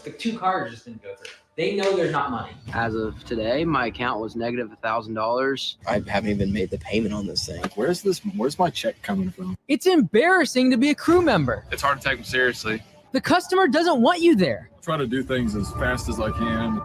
Like 2 cars just didn't go through. They know there's not money. As of today, my account was negative $1,000. I haven't even made the payment on this thing. Where's my check coming from? It's embarrassing to be a crew member. It's hard to take them seriously. The customer doesn't want you there. I try to do things as fast as I can.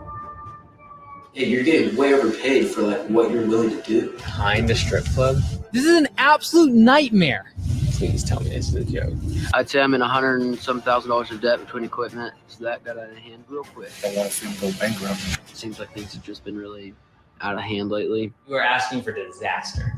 Hey, you're getting way overpaid for like what you're willing to do. Behind a strip club? This is an absolute nightmare. Please tell me this is a joke. I'd say I'm in $100 and some thousand of debt between equipment, so that got out of hand real quick. I want to see them go bankrupt. Seems like things have just been really out of hand lately. You are asking for disaster.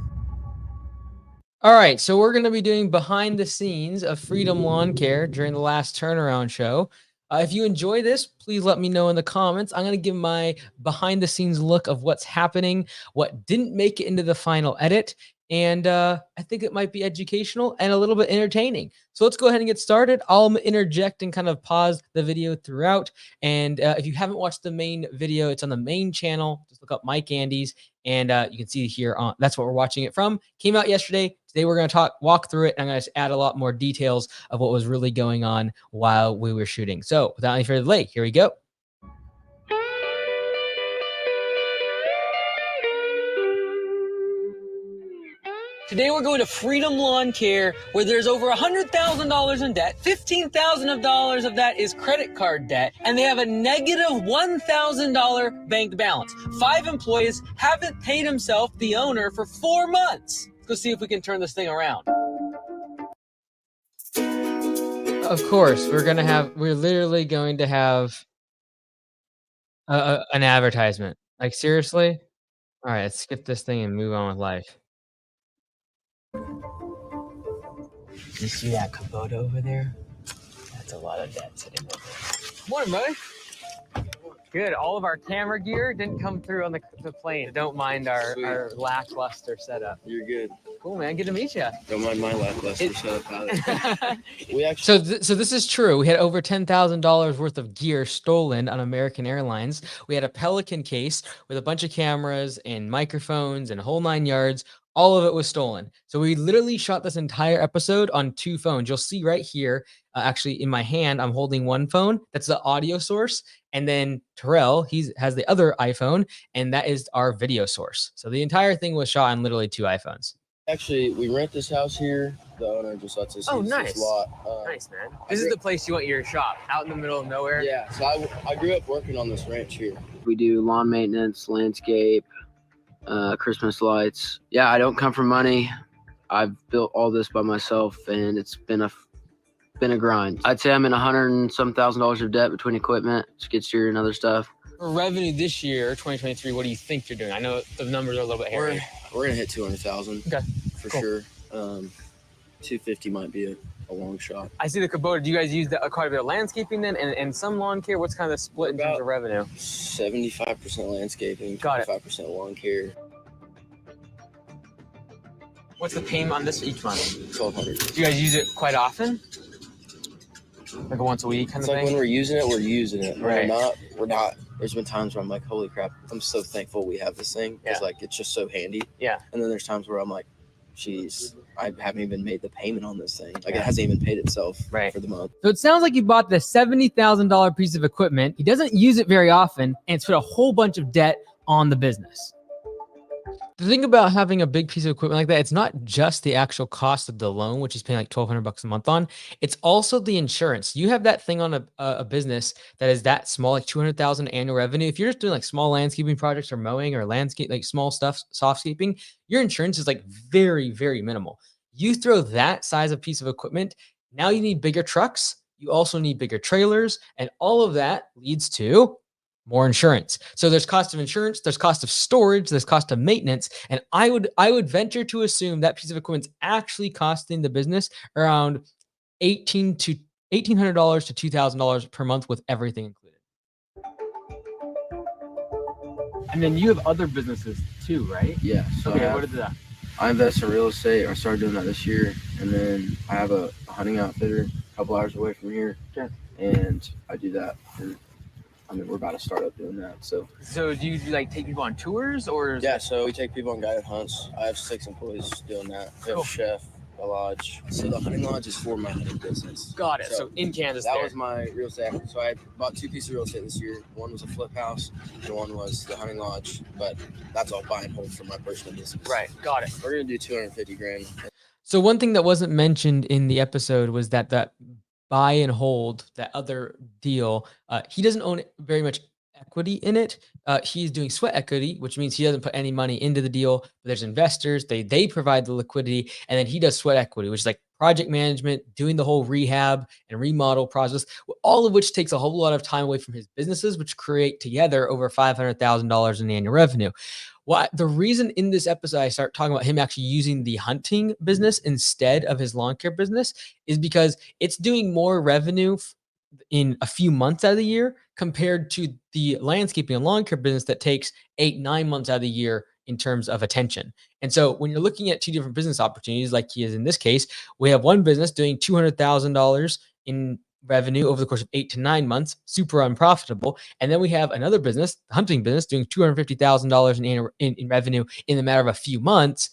All right, so we're going to be doing behind the scenes of Freedom Lawn Care during the last turnaround show. If you enjoy this, please let me know in the comments. I'm going to give my behind the scenes look of what's happening, what didn't make it into the final edit. And I think it might be educational and a little bit entertaining. So let's go ahead and get started. I'll interject and kind of pause the video throughout. And if you haven't watched the main video, it's on the main channel. Just look up Mike Andes, and you can see here on that's what we're watching it from. Came out yesterday. Today we're going to walk through it, and I'm going to add a lot more details of what was really going on while we were shooting. So without any further delay, here we go. Today we're going to Freedom Lawn Care, where there's over $100,000 in debt. $15,000 of that is credit card debt, and they have a negative $1,000 bank balance. 5 employees haven't paid himself, the owner, for 4 months. Let's go see if we can turn this thing around. Of course, we're literally going to have an advertisement. Like, seriously? All right, let's skip this thing and move on with life. You see that Kubota over there? That's a lot of debt sitting over there. Morning, buddy. Good. All of our camera gear didn't come through on the plane. Don't mind our lackluster setup. You're good. Cool, man. Good to meet you. Don't mind my lackluster setup either. We actually. So this is true. We had over $10,000 worth of gear stolen on American Airlines. We had a Pelican case with a bunch of cameras and microphones and a whole 9 yards. All of it was stolen. So we literally shot this entire episode on 2 phones. You'll see right here, actually in my hand, I'm holding one phone. That's the audio source. And then Terrell, he has the other iPhone, and that is our video source. So the entire thing was shot on literally 2 iPhones. Actually, we rent this house here. The owner just lets us use this lot. Nice, man. This is the place you want your shop, out in the middle of nowhere? Yeah, so I grew up working on this ranch here. We do lawn maintenance, landscape, Christmas lights. Yeah, I don't come from money. I've built all this by myself, and it's been a grind. I'd say I'm in $100 and some thousand of debt between equipment, skid steer, and other stuff. For revenue this year, 2023, what do you think you're doing? I know the numbers are a little bit hairy. We're gonna hit 200,000. Okay, for cool. Sure. 250 might be a long shot. I see the Kubota. Do you guys use quite a bit of landscaping then, and some lawn care? What's kind of the split in terms of revenue? 75% landscaping, Got it. 25% lawn care. What's the payment on this each month? $1,200. Do you guys use it quite often? Like a once a week kind It's of like thing? when we're using it, we're using it. Right. We're not. There's been times where I'm like, holy crap, I'm so thankful we have this thing. Because like it's just so handy. Yeah. And then there's times where I'm like, geez, I haven't even made the payment on this thing. Like it hasn't even paid itself for the month. So it sounds like you bought the $70,000 piece of equipment. He doesn't use it very often, and it's put a whole bunch of debt on the business. The thing about having a big piece of equipment like that, it's not just the actual cost of the loan, which he's paying like $1,200 a month on. It's also the insurance. You have that thing on a business that is that small, like 200,000 annual revenue. If you're just doing like small landscaping projects or mowing or landscape, like small stuff, softscaping, your insurance is like very, very minimal. You throw that size of piece of equipment, now you need bigger trucks. You also need bigger trailers, and all of that leads to more insurance. So there's cost of insurance, there's cost of storage, there's cost of maintenance. And I would venture to assume that piece of equipment's actually costing the business around $1,800 to $2,000 per month with everything included. And then you have other businesses too, right? Yeah. So okay, what is that? I invest in real estate. I started doing that this year. And then I have a hunting outfitter a couple hours away from here. Okay. And I do that for, we're about to start up doing that. So do you like take people on tours or? Yeah, so we take people on guided hunts. I have 6 employees doing that. We have a chef, a lodge. So the hunting lodge is for my hunting business. Got it. So in Kansas, That was my real estate. So I bought 2 pieces of real estate this year. One was a flip house, and one was the hunting lodge. But that's all buy and hold for my personal business. right. Got it. We're gonna do 250 grand. So one thing that wasn't mentioned in the episode was that buy and hold, that other deal, he doesn't own very much equity in it. He's doing sweat equity, which means he doesn't put any money into the deal. But there's investors, they provide the liquidity, and then he does sweat equity, which is like project management, doing the whole rehab and remodel process, all of which takes a whole lot of time away from his businesses, which create together over $500,000 in annual revenue. Well, the reason in this episode I start talking about him actually using the hunting business instead of his lawn care business is because it's doing more revenue in a few months out of the year compared to the landscaping and lawn care business that takes 8-9 months out of the year in terms of attention. And so when you're looking at two different business opportunities, like he is in this case, we have one business doing $200,000 in revenue over the course of 8 to 9 months, super unprofitable. And then we have another business, the hunting business, doing $250,000 in revenue in the matter of a few months,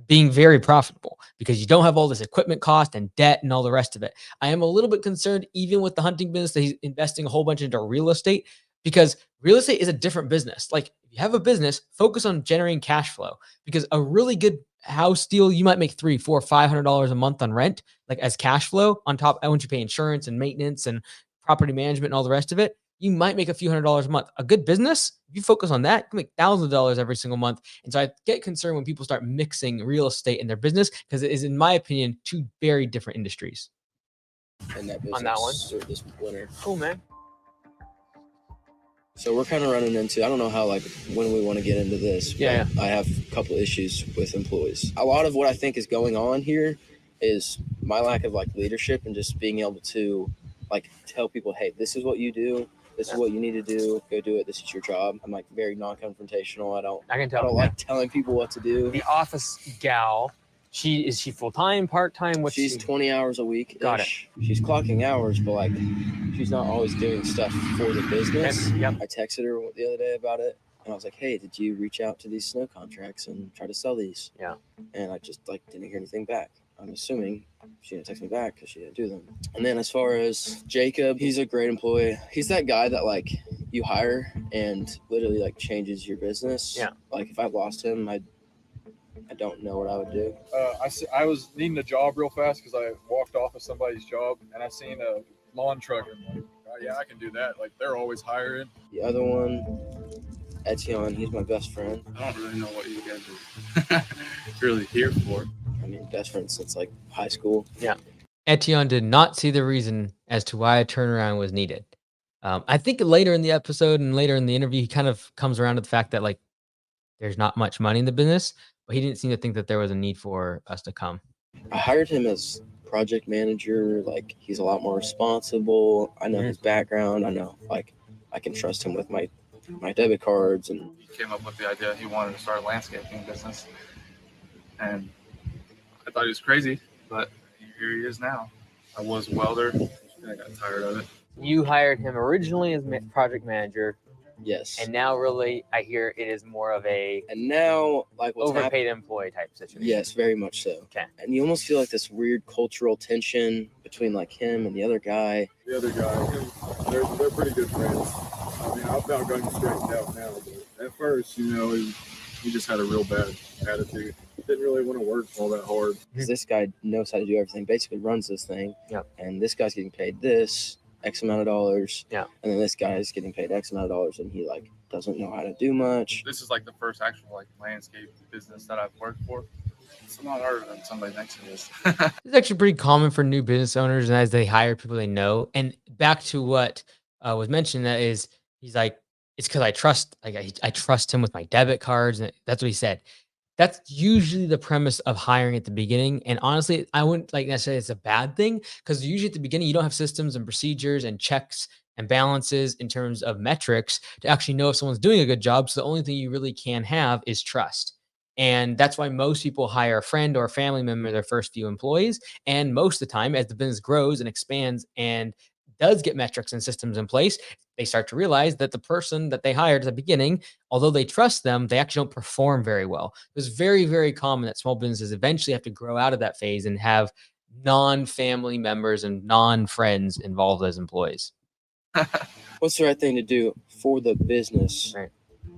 being very profitable because you don't have all this equipment cost and debt and all the rest of it. I am a little bit concerned, even with the hunting business, that he's investing a whole bunch into real estate, because real estate is a different business. Like, if you have a business, focus on generating cash flow, because a really good house deal, you might make $300, $400, $500 a month on rent, like as cash flow on top. Once you pay insurance and maintenance and property management and all the rest of it, you might make a few $100s a month. A good business, if you focus on that, you can make thousands of dollars every single month. And so I get concerned when people start mixing real estate in their business, because it is, in my opinion, two very different industries. In that business On that one? this winter. Cool, man. So we're kind of running into, I don't know how, like, when we want to get into this, but Yeah. I have a couple issues with employees. A lot of what I think is going on here is my lack of, like, leadership and just being able to, like, tell people, hey, this is what you do. This is what you need to do. Go do it. This is your job. I'm, like, very non-confrontational. I I can don't like telling people what to do. The office gal, is she full-time, part-time? She's 20 hours a week. Got it. She's clocking hours, but, like, she's not always doing stuff for the business. Yep. I texted her the other day about it, and I was like, hey, did you reach out to these snow contracts and try to sell these? Yeah. And I just, like, didn't hear anything back. I'm assuming she didn't text me back because she didn't do them. And then as far as Jacob, he's a great employee. He's that guy that, like, you hire and literally, like, changes your business. Yeah. Like, if I lost him, I don't know what I would do. I was needing a job real fast because I walked off of somebody's job and I seen a lawn truck and I'm like, oh, yeah, I can do that. Like, they're always hiring. The other one, Etienne, he's my best friend. I don't really know what you guys are really here for. I mean, best friend since, like, high school. Etienne did not see the reason as to why a turnaround was needed. I think later in the episode and later in the interview, he kind of comes around to the fact that, like, there's not much money in the business, but he didn't seem to think that there was a need for us to come. I hired him as project manager. Like, he's a lot more responsible. I know his background. I know, like, I can trust him with my debit cards. And He came up with the idea he wanted to start a landscaping business. And I thought he was crazy, but here he is now. I was a welder, and I got tired of it. You hired him originally as project manager, yes. and now really, I hear it is more of a And now, like, what's happening? overpaid employee type situation. Yes, very much so. Okay. And you almost feel like this weird cultural tension between, like, him and the other guy. The other guy, they're pretty good friends. I mean, I've about gotten straightened out now, but at first, he just had a real bad attitude. Didn't really want to work all that hard. Because this guy knows how to do everything, basically runs this thing. Yep. And this guy's getting paid this X amount of dollars. Yeah. And then this guy is getting paid X amount of dollars, and he, like, doesn't know how to do much. This is like the first actual, like, landscape business that I've worked for. It's a lot harder than somebody next to me is. It's actually pretty common for new business owners, and as they hire people they know. And back to what was mentioned, that is, he's like, it's because I trust, like, I trust him with my debit cards, and that's what he said. That's usually the premise of hiring at the beginning. And honestly, I wouldn't like necessarily it's a bad thing, because usually at the beginning, you don't have systems and procedures and checks and balances in terms of metrics to actually know if someone's doing a good job. So the only thing you really can have is trust. And that's why most people hire a friend or a family member, their first few employees. And most of the time, as the business grows and expands and does get metrics and systems in place, they start to realize that the person that they hired at the beginning, although they trust them, they actually don't perform very well. It's very, very common that small businesses eventually have to grow out of that phase and have non-family members and non-friends involved as employees. What's the right thing to do for the business? Right.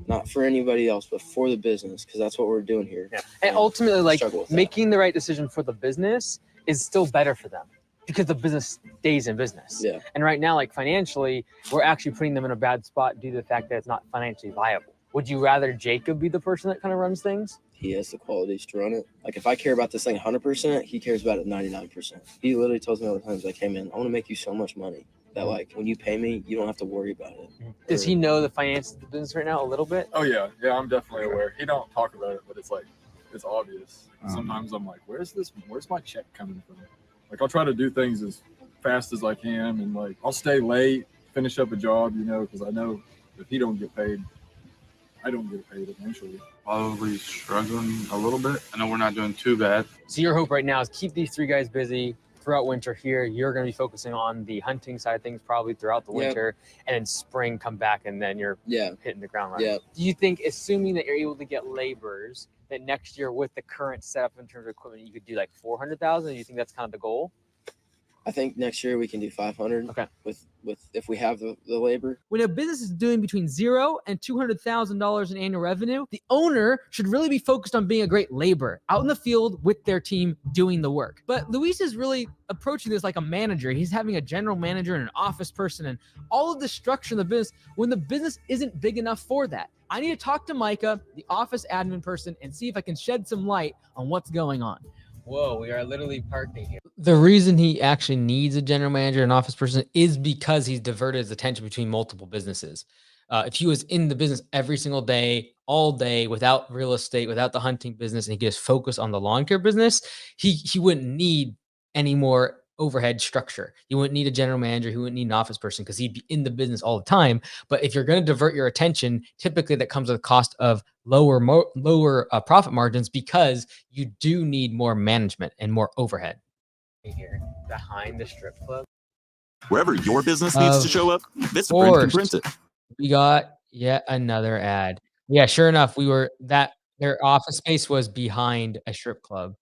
Not for anybody else, but for the business, because that's what we're doing here. Yeah. And ultimately, like, struggle with that. making the right decision for the business is still better for them because the business stays in business. Yeah. And right now, like, financially, we're actually putting them in a bad spot due to the fact that it's not financially viable. Would you rather Jacob be the person that kind of runs things? He has the qualities to run it. Like, if I care about this thing 100%, he cares about it 99%. He literally tells me all the times, like, hey, man, I want to make you so much money that, like, when you pay me, you don't have to worry about it. Does he know the finances of the business right now a little bit? Oh yeah, I'm definitely aware. He don't talk about it, but it's like it's obvious. Sometimes I'm like, where's my check coming from? Like, I'll try to do things as fast as I can, and like I'll stay late, finish up a job, because I know if he don't get paid, I don't get paid eventually. Probably struggling a little bit. I know we're not doing too bad. So your hope right now is keep these three guys busy throughout winter here. You're going to be focusing on the hunting side of things probably throughout the winter, and in spring come back and then you're hitting the ground running. Yeah. Do you think, assuming that you're able to get laborers, that next year with the current setup in terms of equipment, you could do like 400,000? Do you think that's kind of the goal? I think next year we can do 500. Okay. With if we have the labor. When a business is doing between $0 and $200,000 in annual revenue, the owner should really be focused on being a great laborer out in the field with their team doing the work. But Luis is really approaching this like a manager. He's having a general manager and an office person and all of the structure in the business when the business isn't big enough for that. I need to talk to Micah, the office admin person, and see if I can shed some light on what's going on. Whoa, we are literally parking here. The reason he actually needs a general manager and office person is because he's diverted his attention between multiple businesses. If he was in the business every single day, all day, without real estate, without the hunting business, and he could just focus on the lawn care business, he wouldn't need any more overhead structure. He wouldn't need a general manager. He wouldn't need an office person because he'd be in the business all the time. But if you're going to divert your attention, typically that comes at the cost of lower profit margins because you do need more management and more overhead. Here, behind the strip club. Wherever your business needs to show up, Vistaprint can print it. We got yet another ad. Yeah, sure enough, their office space was behind a strip club.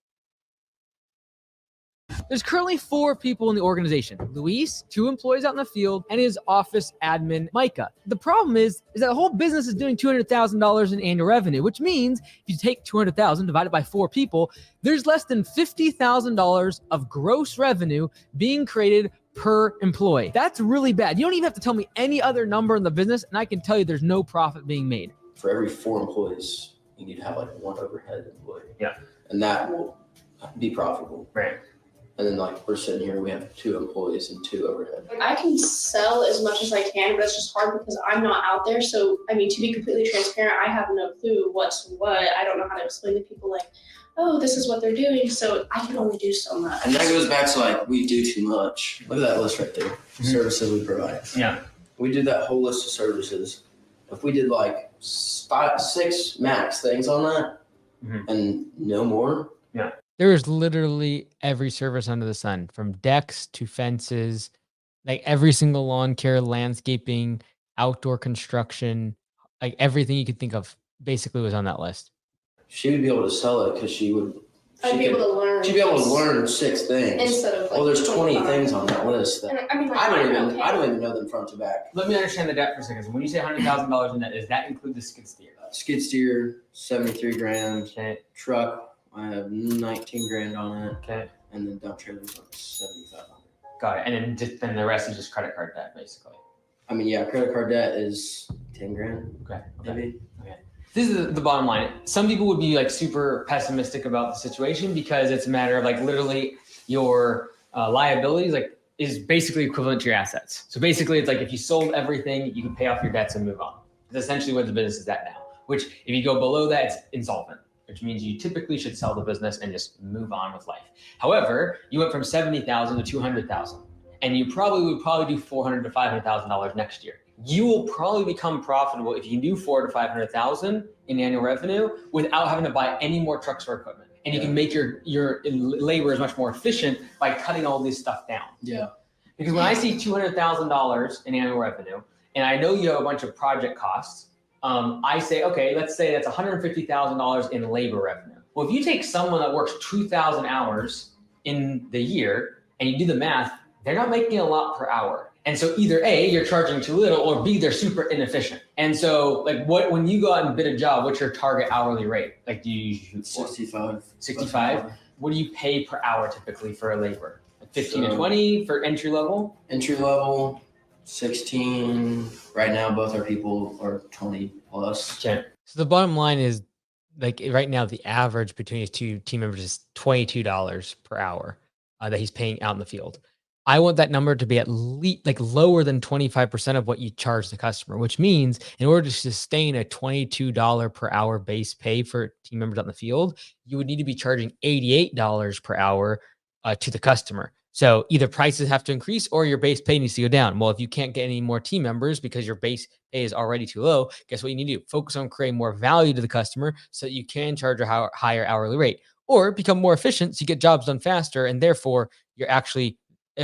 There's currently 4 people in the organization: Luis, 2 employees out in the field, and his office admin, Micah. The problem is that the whole business is doing $200,000 in annual revenue, which means if you take 200,000 divided by 4 people, there's less than $50,000 of gross revenue being created per employee. That's really bad. You don't even have to tell me any other number in the business, and I can tell you there's no profit being made. For every 4 employees, you need to have like 1 overhead employee. Yeah. And that will be profitable. Right. And then like we're sitting here, we have 2 employees and 2 overhead. Like, I can sell as much as I can, but it's just hard because I'm not out there. So, I mean, to be completely transparent, I have no clue what's what. I don't know how to explain to people like, oh, this is what they're doing. So I can only do so much. And that goes back to like, we do too much. Look at that list right there. Mm-hmm. Services we provide. Yeah. We did that whole list of services. If we did like 5, 6 max things on that and no more. Yeah. There is literally every service under the sun, from decks to fences, like every single lawn care, landscaping, outdoor construction, like everything you could think of basically was on that list. She would be able to sell it because I'd be able to learn. She'd be able to learn 6 things. Instead of like, well, there's 20 things on that list. That I mean, like, I don't even know them front to back. Let me understand the debt for a second. When you say $100,000 in debt, does that include the skid steer? Skid steer, 73 grand. Okay. Truck, I have 19 grand on it. Okay. And then dump trailers like 7,500. Got it. And then the rest is just credit card debt, basically. I mean, yeah, credit card debt is 10 grand. Okay. Maybe. Okay. This is the bottom line. Some people would be like super pessimistic about the situation because it's a matter of like literally your liabilities like is basically equivalent to your assets. So basically it's like if you sold everything, you can pay off your debts and move on. It's essentially what the business is at now, which if you go below that, it's insolvent, which means you typically should sell the business and just move on with life. However, you went from 70,000 to 200,000 and you would probably do $400,000 to $500,000 next year. You will probably become profitable if you do $400,000 to $500,000 in annual revenue without having to buy any more trucks or equipment. And you can make your labor as much more efficient by cutting all this stuff down. Yeah. Because when I see $200,000 in annual revenue, and I know you have a bunch of project costs, I say, okay, let's say that's $150,000 in labor revenue. Well, if you take someone that works 2,000 hours in the year and you do the math, they're not making a lot per hour. And so either A, you're charging too little, or B, they're super inefficient. And so like when you go out and bid a job, what's your target hourly rate? Like do you shoot for? 65. 65? What do you pay per hour typically for a labor? Like 15 to 20 for entry level? Entry level, 16. Right now, both our people are 20 plus. Okay. So the bottom line is like right now, the average between his two team members is $22 per hour that he's paying out in the field. I want that number to be at least like lower than 25% of what you charge the customer, which means in order to sustain a $22 per hour base pay for team members out in the field, you would need to be charging $88 per hour to the customer. So either prices have to increase or your base pay needs to go down. Well, if you can't get any more team members because your base pay is already too low, guess what you need to do? Focus on creating more value to the customer so that you can charge a higher hourly rate, or become more efficient so you get jobs done faster, and therefore you're actually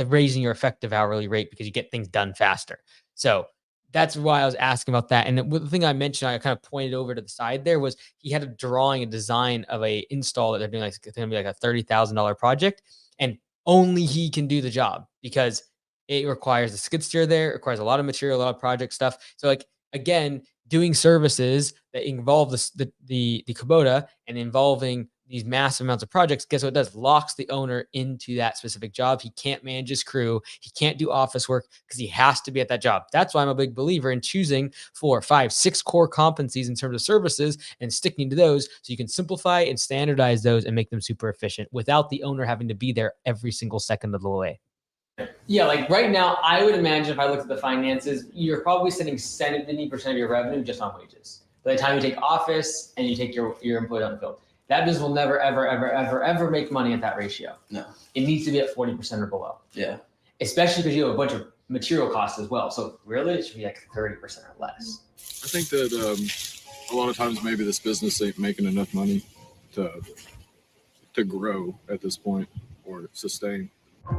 raising your effective hourly rate because you get things done faster. So that's why I was asking about that. And the thing I mentioned, I kind of pointed over to the side there, was he had a design of a install that they're doing, like it's going to be like a $30,000 project, and only he can do the job because it requires a skid steer there. It requires a lot of material, a lot of project stuff. So like, again, doing services that involve the Kubota and involving these massive amounts of projects, guess what it does? Locks the owner into that specific job. He can't manage his crew. He can't do office work because he has to be at that job. That's why I'm a big believer in choosing 4, 5, 6 core competencies in terms of services and sticking to those so you can simplify and standardize those and make them super efficient without the owner having to be there every single second of the way. Yeah, like right now, I would imagine if I looked at the finances, you're probably spending 70% of your revenue just on wages. By the time you take office and you take your employee on the field. That business will never, ever, ever, ever, ever make money at that ratio. No. It needs to be at 40% or below. Yeah. Especially because you have a bunch of material costs as well. So really, it should be like 30% or less. I think that a lot of times maybe this business ain't making enough money to grow at this point or sustain.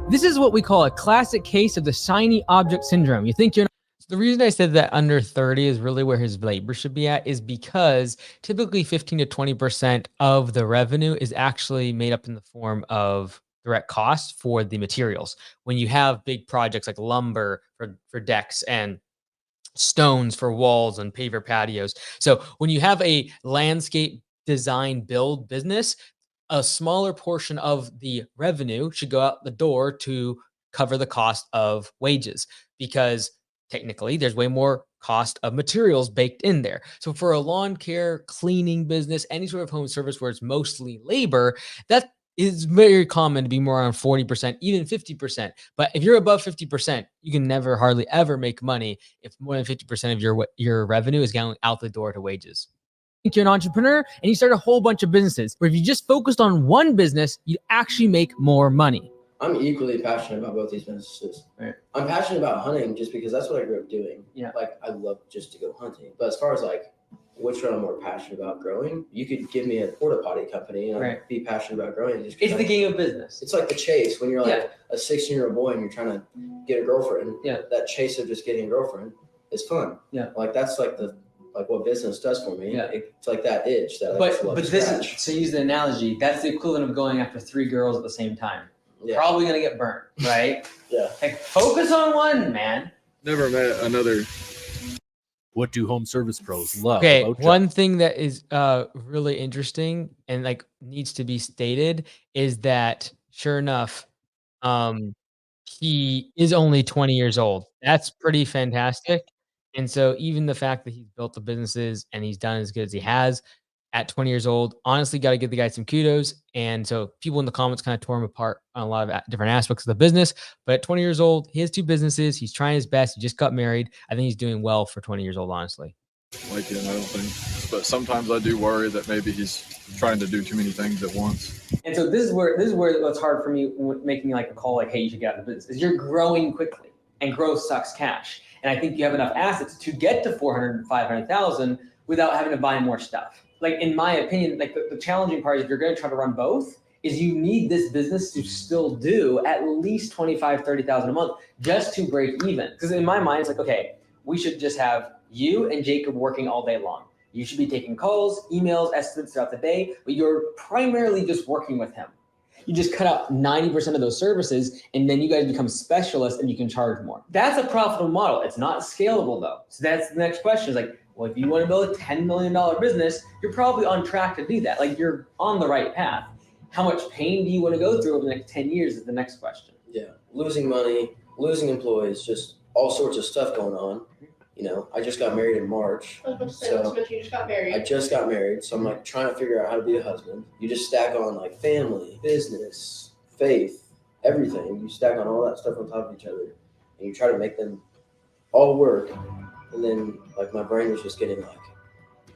This is what we call a classic case of the shiny object syndrome. You think you're not. The reason I said that under 30 is really where his labor should be at is because typically 15 to 20% of the revenue is actually made up in the form of direct costs for the materials. When you have big projects like lumber for decks and stones for walls and paver patios. So when you have a landscape design build business, a smaller portion of the revenue should go out the door to cover the cost of wages, because technically there's way more cost of materials baked in there. So for a lawn care, cleaning business, any sort of home service where it's mostly labor, that is very common to be more around 40%, even 50%. But if you're above 50%, you can never hardly ever make money if more than 50% of your revenue is going out the door to wages. Think you're an entrepreneur and you start a whole bunch of businesses, where if you just focused on one business, you actually make more money. I'm equally passionate about both these businesses. Right. I'm passionate about hunting just because that's what I grew up doing. Yeah. Like I love just to go hunting. But as far as like which one I'm more passionate about growing, you could give me a porta potty company and I'd be passionate about growing. Just it's the game of business. It's like the chase when you're like a 16-year-old boy and you're trying to get a girlfriend. Yeah. That chase of just getting a girlfriend is fun. Yeah. Like that's like what business does for me. Yeah. It's like that itch that I just love to scratch. So use the analogy, that's the equivalent of going after 3 girls at the same time. Yeah. Probably gonna get burnt, right? Yeah. Like focus on one, man. Never met another. What do home service pros love? Okay, one thing that is really interesting and like needs to be stated is that sure enough, he is only 20 years old. That's pretty fantastic. And so even the fact that he's built the businesses and he's done as good as he has at 20 years old, honestly, got to give the guy some kudos. And so people in the comments kind of tore him apart on a lot of different aspects of the business. But at 20 years old, he has 2 businesses. He's trying his best. He just got married. I think he's doing well for 20 years old, honestly. Like him, I don't think. But sometimes I do worry that maybe he's trying to do too many things at once. And so this is where what's hard for me making like a call like, hey, you should get out of the business, is you're growing quickly and growth sucks cash. And I think you have enough assets to get to 400, 500,000 without having to buy more stuff. Like in my opinion, like the challenging part is if you're going to try to run both, is you need this business to still do at least 25, 30,000 a month just to break even. Because in my mind, it's like, okay, we should just have you and Jacob working all day long. You should be taking calls, emails, estimates throughout the day, but you're primarily just working with him. You just cut out 90% of those services, and then you guys become specialists and you can charge more. That's a profitable model. It's not scalable though. So that's the next question is like, well, if you want to build a $10 million business, you're probably on track to do that. Like you're on the right path. How much pain do you want to go through over the next 10 years is the next question. Yeah, losing money, losing employees, just all sorts of stuff going on. You know, I just got married in March. I was about to say, so you just got married. I just got married, so I'm like trying to figure out how to be a husband. You just stack on like family, business, faith, everything. You stack on all that stuff on top of each other, and you try to make them all work. And then like my brain was just getting like,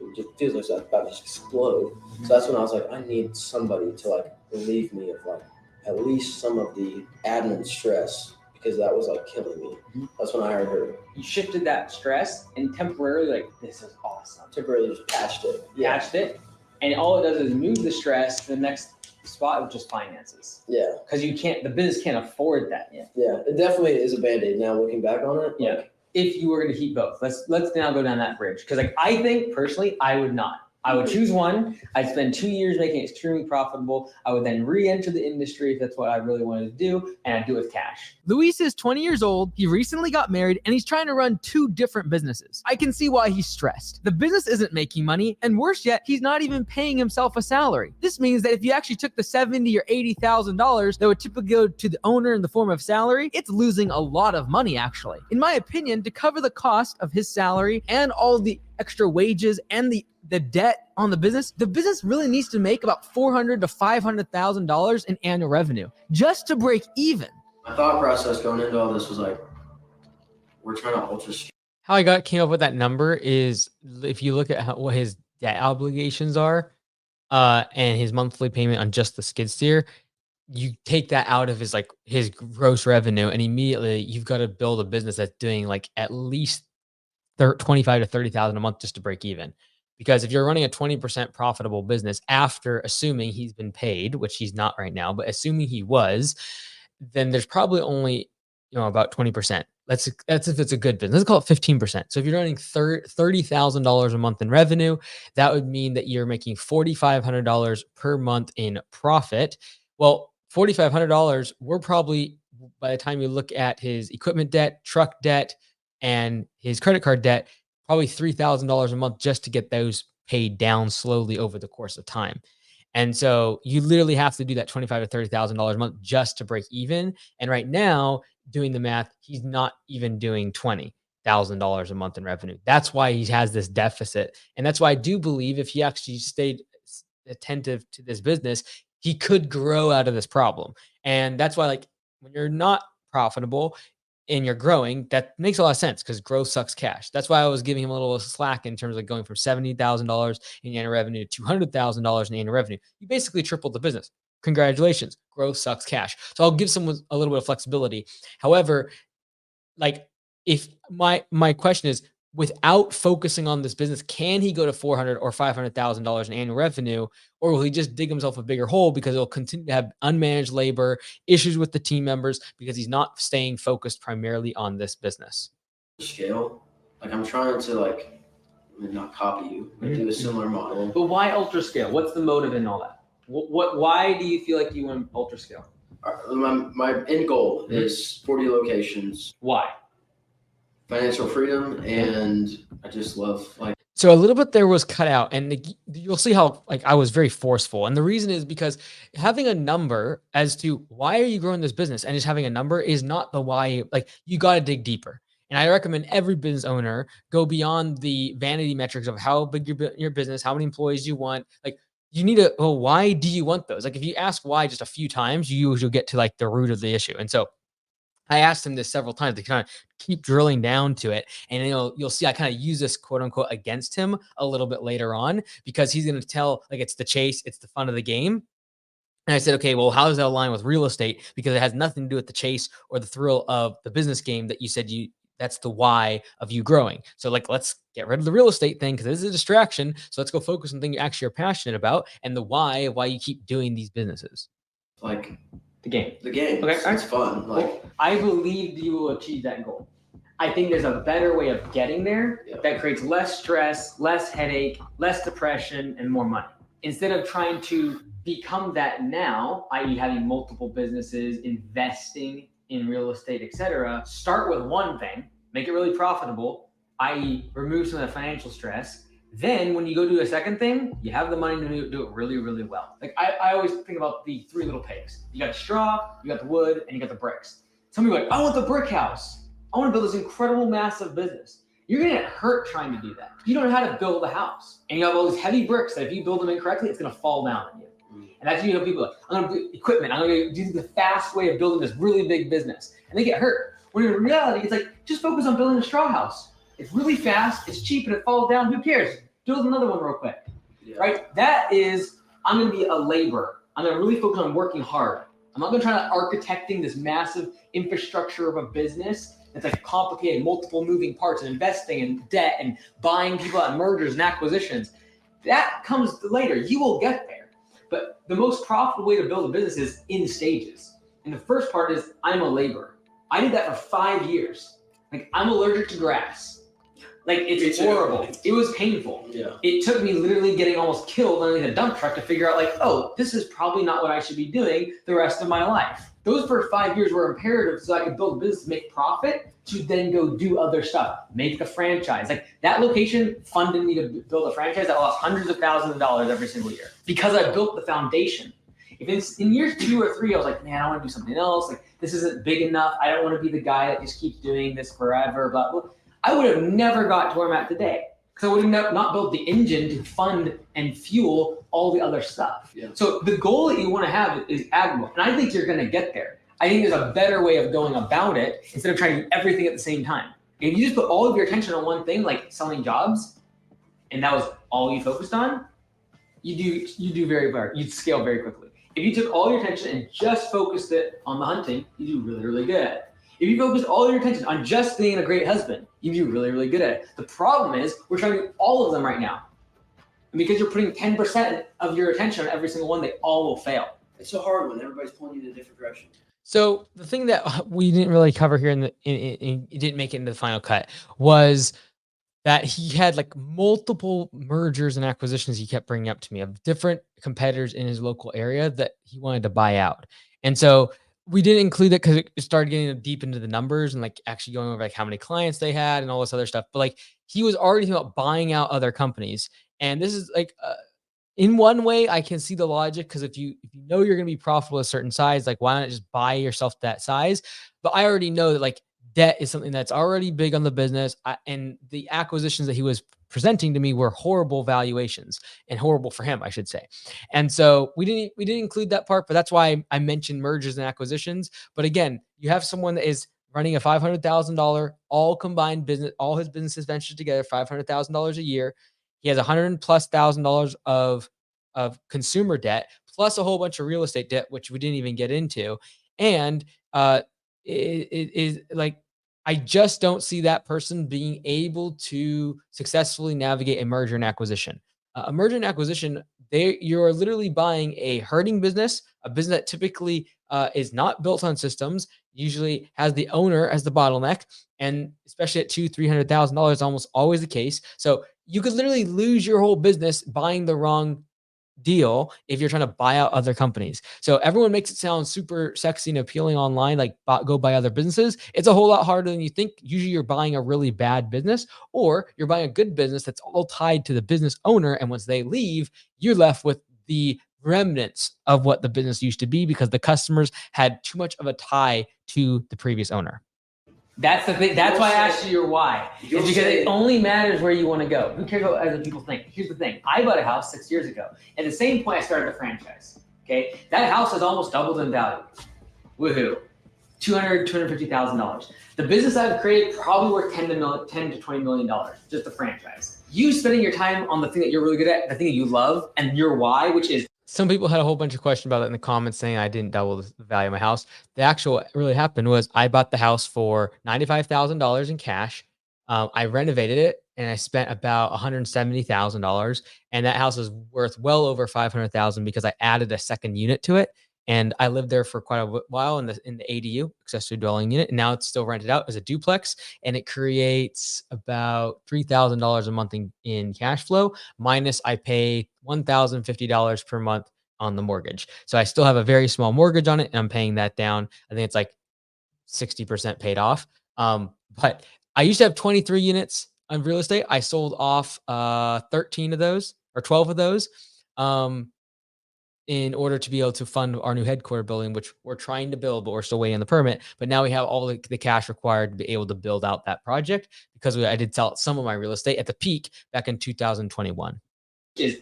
it just feels like it's about to just explode. So that's when I was like, I need somebody to like relieve me of like at least some of the admin stress, because that was like killing me. That's when I hired her. You shifted that stress and temporarily like, this is awesome. Temporarily just patched it. Patched it. And all it does is move the stress to the next spot, which is finances. Yeah. Because the business can't afford that yet. Yeah, it definitely is a Band-Aid now looking back on it. Yeah. Like, if you were going to keep both, let's now go down that bridge. Because like I think personally, I would not. I would choose one. I'd spend 2 years making it extremely profitable. I would then re-enter the industry if that's what I really wanted to do, and I'd do it with cash. Luis is 20 years old. He recently got married and he's trying to run 2 different businesses. I can see why he's stressed. The business isn't making money, and worse yet, he's not even paying himself a salary. This means that if you actually took the $70,000 or $80,000 that would typically go to the owner in the form of salary, it's losing a lot of money actually. In my opinion, to cover the cost of his salary and all the extra wages and the debt on the business really needs to make about $400,000 to $500,000 in annual revenue just to break even. my thought process going into all this was like, we're trying to ultra. How I came up with that number is if you look at what his debt obligations are, and his monthly payment on just the skid steer, you take that out of his gross revenue, and immediately you've got to build a business that's doing like at least 25 to 30,000 a month just to break even. Because if you're running a 20% profitable business after assuming he's been paid, which he's not right now, but assuming he was, then there's probably only, about 20%. That's if it's a good business. Let's call it 15%. So if you're running $30,000 a month in revenue, that would mean that you're making $4,500 per month in profit. Well, $4,500, we're probably, by the time you look at his equipment debt, truck debt, and his credit card debt, probably $3,000 a month just to get those paid down slowly over the course of time. And so you literally have to do that $25,000 to $30,000 a month just to break even. And right now, doing the math, he's not even doing $20,000 a month in revenue. That's why he has this deficit. And that's why I do believe if he actually stayed attentive to this business, he could grow out of this problem. And that's why, when you're not profitable and you're growing, that makes a lot of sense because growth sucks cash. That's why I was giving him a little slack in terms of going from $70,000 in annual revenue to $200,000 in annual revenue. You basically tripled the business. Congratulations. Growth sucks cash. So I'll give someone a little bit of flexibility. However, if my question is, without focusing on this business, can he go to $400,000 or $500,000 in annual revenue, or will he just dig himself a bigger hole because he'll continue to have unmanaged labor, issues with the team members because he's not staying focused primarily on this business? Scale. I'm trying to not copy you, but do a similar model. But why ultra scale? What's the motive in all that? Why do you feel like you want ultra scale? My end goal is 40 locations. Why? Financial freedom, and I just love So a little bit there was cut out, and you'll see how I was very forceful. And the reason is because having a number as to why are you growing this business and just having a number is not the why. You got to dig deeper. And I recommend every business owner go beyond the vanity metrics of how big your business, how many employees you want. You need to, why do you want those? If you ask why just a few times, you'll get to the root of the issue. And so I asked him this several times to kind of keep drilling down to it. And you'll see I kind of use this quote unquote against him a little bit later on, because he's going to tell it's the chase, it's the fun of the game. And I said, okay, well, how does that align with real estate? Because it has nothing to do with the chase or the thrill of the business game that you said that's the why of you growing. So let's get rid of the real estate thing because this is a distraction. So let's go focus on things you actually are passionate about and the why of why you keep doing these businesses. Like The game. the game. Okay, It's fun. Like Well, I believe you will achieve that goal. I think there's a better way of getting there Yeah. that creates less stress, less headache, less depression, and more money. Instead of trying to become that now, i.e., having multiple businesses, investing in real estate, etc., start with one thing, make it really profitable, i.e., remove some of the financial stress. Then when you go do a second thing, you have the money to do it really, really well. Like I always think about the 3 little pigs. You got the straw, you got the wood, and you got the bricks. Some people are like, I want the brick house. I want to build this incredible, massive business. You're going to get hurt trying to do that. You don't know how to build a house. And you have all these heavy bricks that if you build them incorrectly, it's going to fall down on you. And that's, people like, I'm going to do equipment. I'm going to do the fast way of building this really big business. And they get hurt. When in reality, it's like, just focus on building a straw house. It's really fast, it's cheap, and it falls down. Who cares? Build another one real quick. Yeah. Right? That is, I'm going to be a laborer. I'm going to really focus on working hard. I'm not going to try to architecting this massive infrastructure of a business. It's like complicated, multiple moving parts, and investing and debt and buying people at mergers and acquisitions. That comes later. You will get there. But the most profitable way to build a business is in stages. And the first part is I'm a laborer. I did that for 5 years. Like I'm allergic to grass. Like it's horrible. It was painful. Yeah. It took me literally getting almost killed underneath a dump truck to figure out like, oh, this is probably not what I should be doing the rest of my life. Those first 5 years were imperative so I could build a business, make profit, to then go do other stuff, make the franchise. Like that location funded me to build a franchise that lost hundreds of thousands of dollars every single year because I built the foundation. If it's in years 2 or 3, I was like, man, I want to do something else. Like this isn't big enough. I don't want to be the guy that just keeps doing this forever, blah, blah. I would have never got to where I'm at today because I would have not built the engine to fund and fuel all the other stuff. Yeah. So the goal that you want to have is admirable. And I think you're going to get there. I think there's a better way of going about it instead of trying to do everything at the same time. If you just put all of your attention on one thing, like selling jobs, and that was all you focused on, you do very well. You'd scale very quickly. If you took all your attention and just focused it on the hunting, you do really, really good at it. If you focus all your attention on just being a great husband, you do really, really good at it. The problem is we're trying to do all of them right now. And because you're putting 10% of your attention on every single one, they all will fail. It's so hard when everybody's pulling you in a different direction. So the thing that we didn't really cover here it didn't make it into the final cut was that he had like multiple mergers and acquisitions he kept bringing up to me of different competitors in his local area that he wanted to buy out. And so we didn't include that because it started getting deep into the numbers and like actually going over like how many clients they had and all this other stuff. But like he was already thinking about buying out other companies. And this is like in one way, I can see the logic because if you know you're going to be profitable at a certain size, like why not just buy yourself that size? But I already know that like debt is something that's already big on the business, and the acquisitions that he was presenting to me were horrible valuations and horrible for him, I should say. And so we didn't include that part, but that's why I mentioned mergers and acquisitions. But again, you have someone that is running a $500,000 all combined business, all his businesses ventured together, $500,000 a year. He has $100,000+ of consumer debt, plus a whole bunch of real estate debt, which we didn't even get into. And it is like, I just don't see that person being able to successfully navigate a merger and acquisition. A merger and acquisition, you're literally buying a hurting business, a business that typically is not built on systems, usually has the owner as the bottleneck, and especially at $200,000-$300,000, almost always the case. So you could literally lose your whole business buying the wrong deal if you're trying to buy out other companies. So everyone makes it sound super sexy and appealing online, like go buy other businesses. It's a whole lot harder than you think. Usually you're buying a really bad business, or you're buying a good business that's all tied to the business owner. And once they leave, you're left with the remnants of what the business used to be because the customers had too much of a tie to the previous owner. That's the thing. That's why I asked you your why. It's because it only matters where you want to go. Who cares what other people think? Here's the thing. I bought a house 6 years ago. At the same point, I started a franchise. Okay, that house has almost doubled in value. Woohoo! $250,000. The business I've created probably worth $10 to $20 million. Just the franchise. You spending your time on the thing that you're really good at, the thing that you love, and your why, which is. Some people had a whole bunch of questions about it in the comments saying I didn't double the value of my house. The actual what really happened was I bought the house for $95,000 in cash. I renovated it and I spent about $170,000. And that house is worth well over $500,000 because I added a second unit to it. And I lived there for quite a while in the ADU, accessory dwelling unit. And now it's still rented out as a duplex, and it creates about $3,000 a month in cash flow. Minus I pay $1,050 per month on the mortgage. So I still have a very small mortgage on it, and I'm paying that down. I think it's like 60% paid off. But I used to have 23 units on real estate. I sold off 13 of those or 12 of those in order to be able to fund our new headquarter building, which we're trying to build, but we're still waiting on the permit. But now we have all the cash required to be able to build out that project, because I did sell some of my real estate at the peak back in 2021.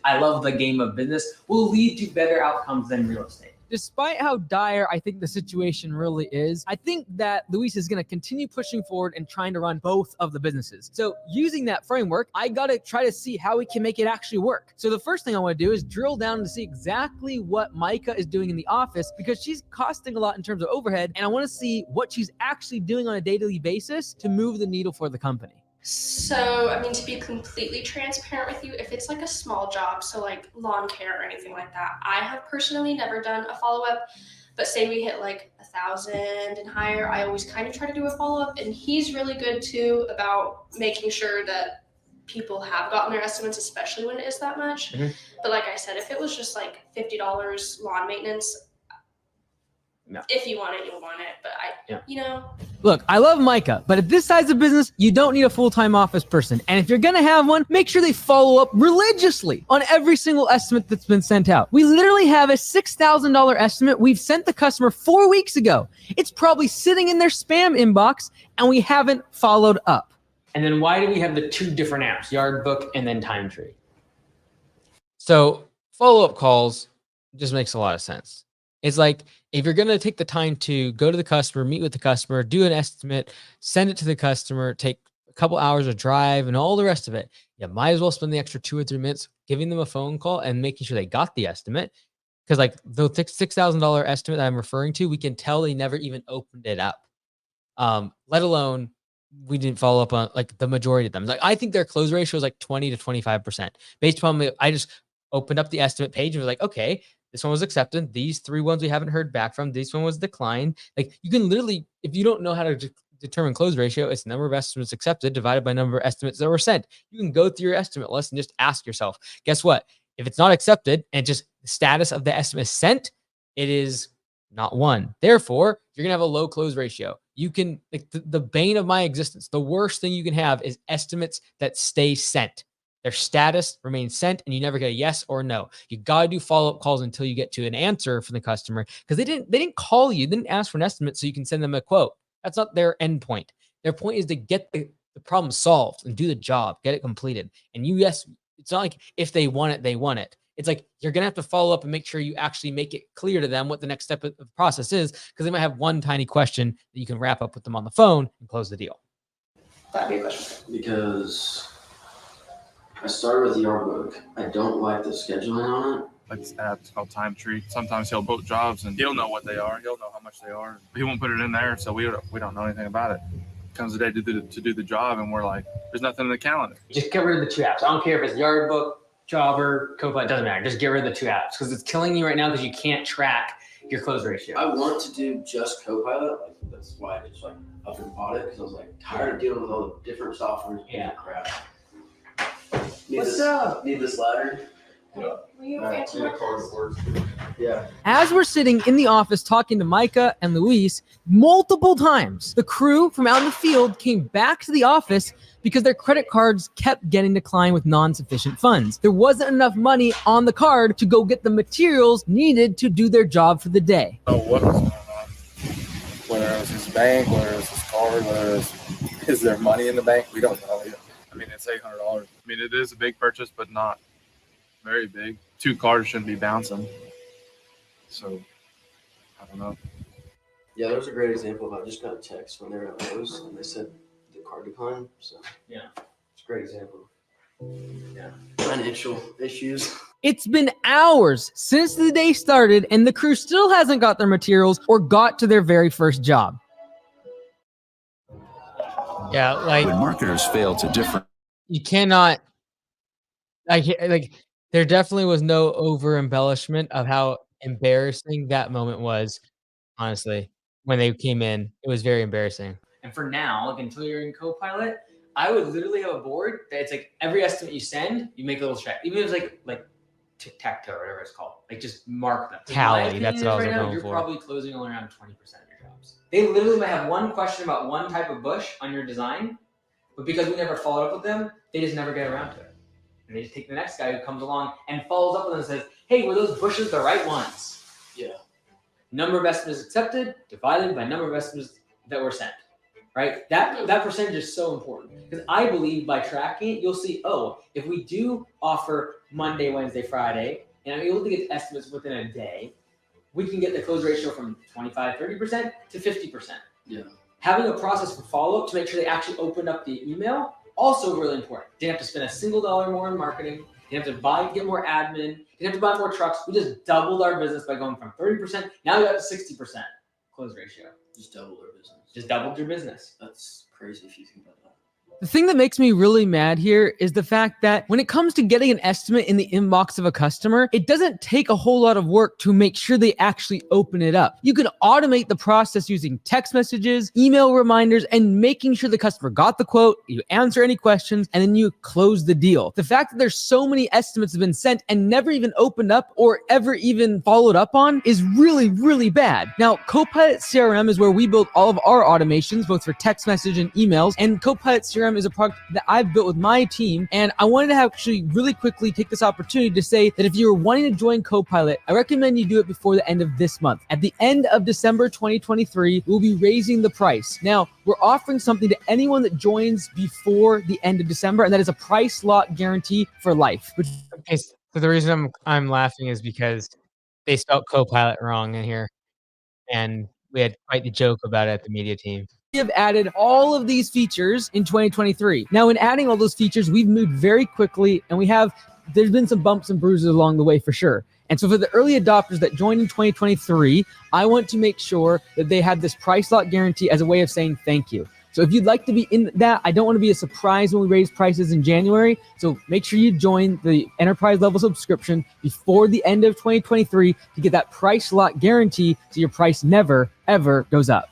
I love the game of business will lead to better outcomes than real estate. Despite how dire I think the situation really is, I think that Luis is going to continue pushing forward and trying to run both of the businesses. So using that framework, I got to try to see how we can make it actually work. So the first thing I want to do is drill down to see exactly what Micah is doing in the office, because she's costing a lot in terms of overhead. And I want to see what she's actually doing on a daily basis to move the needle for the company. So, I mean, to be completely transparent with you, if it's like a small job, so like lawn care or anything like that, I have personally never done a follow-up, but say we hit like 1,000 and higher, I always kind of try to do a follow-up, and he's really good too about making sure that people have gotten their estimates, especially when it is that much. Mm-hmm. But like I said, if it was just like $50 lawn maintenance, no. If you want it, you'll want it. But you know. Look, I love Micah, but at this size of business, you don't need a full-time office person. And if you're going to have one, make sure they follow up religiously on every single estimate that's been sent out. We literally have a $6,000 estimate we've sent the customer 4 weeks ago. It's probably sitting in their spam inbox, and we haven't followed up. And then why do we have the two different apps, Yardbook and then Time Tree? So follow-up calls just makes a lot of sense. It's like, if you're going to take the time to go to the customer, meet with the customer, do an estimate, send it to the customer, take a couple hours of drive and all the rest of it, you might as well spend the extra 2 or 3 minutes giving them a phone call and making sure they got the estimate. Because like the $6,000 estimate that I'm referring to, we can tell they never even opened it up. Let alone we didn't follow up on like the majority of them. Like, I think their close ratio is like 20 to 25%. Based upon I just opened up the estimate page and was like, okay, this one was accepted. These 3 ones we haven't heard back from. This one was declined. Like, you can literally, if you don't know how to determine close ratio, it's number of estimates accepted divided by number of estimates that were sent. You can go through your estimate list and just ask yourself, guess what? If it's not accepted and just the status of the estimate sent, it is not one. Therefore, you're going to have a low close ratio. You can, like, the bane of my existence, the worst thing you can have is estimates that stay sent. Their status remains sent, and you never get a yes or no. You gotta do follow-up calls until you get to an answer from the customer, because they didn't call you, didn't ask for an estimate so you can send them a quote. That's not their end point. Their point is to get the problem solved and do the job, get it completed. And it's not like if they want it, they want it. It's like you're gonna have to follow up and make sure you actually make it clear to them what the next step of the process is, because they might have one tiny question that you can wrap up with them on the phone and close the deal. That'd be a question. Because I started with Yardbook. I don't like the scheduling on it. Like this app, it's called Time Tree. Sometimes he'll book jobs and he'll know what they are. He'll know how much they are. He won't put it in there, so we don't know anything about it. Comes the day to do the job, and we're like, there's nothing in the calendar. Just get rid of the 2 apps. I don't care if it's Yardbook, Jobber, Copilot, doesn't matter. Just get rid of the 2 apps, because it's killing you right now because you can't track your close ratio. I want to do just Copilot. Like, that's why I just like up and bought it, because I was like tired of dealing with all the different softwares. Yeah. Crap. What's up? Need this ladder? Were you answering my question? Yeah. As we're sitting in the office talking to Micah and Luis, multiple times, the crew from out in the field came back to the office because their credit cards kept getting declined with non-sufficient funds. There wasn't enough money on the card to go get the materials needed to do their job for the day. Oh, what was going on? Whether it was his bank, whether it was his card, is there money in the bank? We don't know yet. I mean, it's $800. I mean, it is a big purchase, but not very big. 2 cards shouldn't be bouncing. So, I don't know. Yeah, there was a great example of I just got a text when they were at Lowe's and they said the card declined. So, Yeah. it's a great example. Yeah. Financial issues. It's been hours since the day started, and the crew still hasn't got their materials or got to their very first job. Yeah, like, When marketers fail to differ, you cannot, like there definitely was no over embellishment of how embarrassing that moment was, honestly, when they came in. It was very embarrassing. And for now, like until you're in Copilot, I would literally have a board that it's like every estimate you send, you make a little check. Even if it's like tic-tac-toe or whatever it's called. Like just mark them. Tally, that's what I was right now, going you're for. probably closing only around 20% of your jobs. They literally might have one question about one type of bush on your design, but because we never followed up with them, they just never get around to it. And they just take the next guy who comes along and follows up with them and says, hey, were those bushes the right ones? Yeah. Number of estimates accepted divided by number of estimates that were sent. Right? That percentage is so important because I believe by tracking it, you'll see, oh, if we do offer Monday, Wednesday, Friday, and I'm able to get estimates within a day, we can get the close ratio from 30% to 50%. Yeah. Having a process for follow-up to make sure they actually opened up the email, also really important. Didn't have to spend a single dollar more in marketing. Didn't have to get more admin. Didn't have to buy more trucks. We just doubled our business by going from 30%. Now we got to 60% close ratio. Just doubled our business. Just doubled your business. That's crazy if you think about that. The thing that makes me really mad here is the fact that when it comes to getting an estimate in the inbox of a customer, it doesn't take a whole lot of work to make sure they actually open it up. You can automate the process using text messages, email reminders, and making sure the customer got the quote, you answer any questions, and then you close the deal. The fact that there's so many estimates have been sent and never even opened up or ever even followed up on is really, really bad. Now, Copilot CRM is where we build all of our automations, both for text message and emails, and Copilot CRM is a product that I've built with my team. And I wanted to actually really quickly take this opportunity to say that if you're wanting to join Copilot, I recommend you do it before the end of this month. At the end of December 2023, we'll be raising the price. Now, we're offering something to anyone that joins before the end of December, and that is a price lock guarantee for life. Okay, so the reason I'm laughing is because they spelled Copilot wrong in here, and we had quite the joke about it at the media team. We have added all of these features in 2023. Now, in adding all those features, we've moved very quickly, and there's been some bumps and bruises along the way for sure. And so for the early adopters that joined in 2023, I want to make sure that they have this price lock guarantee as a way of saying thank you. So if you'd like to be in that, I don't want to be a surprise when we raise prices in January. So make sure you join the enterprise level subscription before the end of 2023 to get that price lock guarantee so your price never, ever goes up.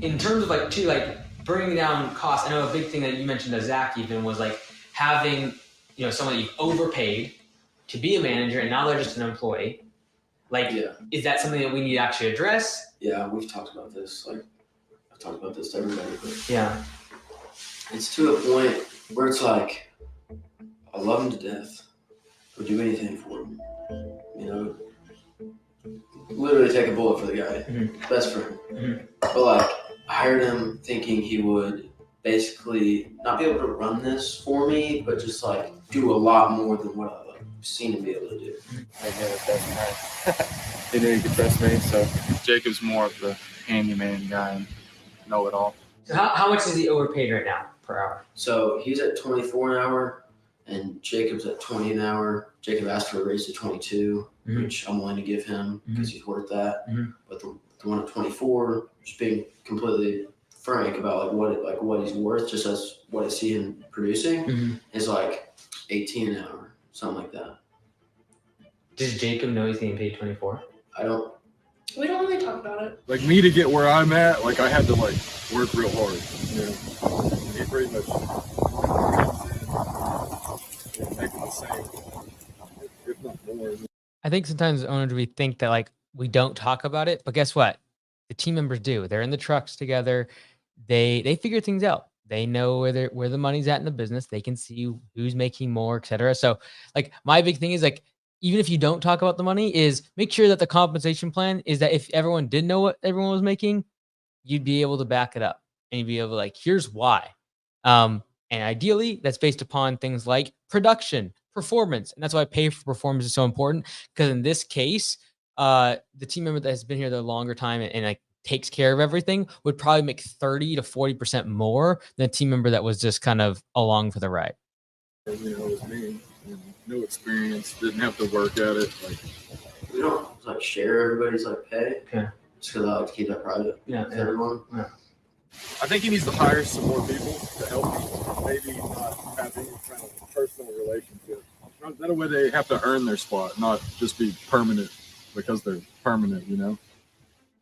In terms of bringing down costs, I know a big thing that you mentioned to Zach even was like having, someone that you've overpaid to be a manager and now they're just an employee. Is that something that we need to actually address? Yeah, we've talked about this. I've talked about this to everybody, but yeah, it's to a point where it's like, I love him to death. Would do anything for him. Literally take a bullet for the guy, best friend. Mm-hmm. But I hired him thinking he would basically not be able to run this for me, but just do a lot more than what I've seen him be able to do. He knew he could trust me, so Jacob's more of the handyman guy and know it all. So how much is he overpaid right now per hour? So he's at 24 an hour, and Jacob's at 20 an hour. Jacob asked for a raise to 22, which I'm willing to give him because he's worth that. But the one at 24, just being completely frank about what he's worth, just as what I see him producing, is 18 an hour, something like that. Does Jacob know he's getting paid 24? I don't. We don't really talk about it. Me to get where I'm at, I had to work real hard. He pretty much making the same, if not more. I think sometimes owners, we think that we don't talk about it, but guess what? The team members do. They're in the trucks together. They figure things out. They know where the money's at in the business. They can see who's making more, et cetera. So my big thing is even if you don't talk about the money, is make sure that the compensation plan is that if everyone did know what everyone was making, you'd be able to back it up and you'd be able to here's why. And ideally that's based upon things like production, performance. And that's why pay for performance is so important. Because in this case, the team member that has been here the longer time and takes care of everything would probably make 30 to 40% more than a team member that was just kind of along for the ride. It was me. No experience, didn't have to work at it. We don't share everybody's pay. Yeah. Just because I like to keep that private. Yeah. With everyone. Yeah. I think he needs to hire some more people to help him. Maybe not have any kind of personal relationship. That way they have to earn their spot, not just be permanent because they're permanent, you know?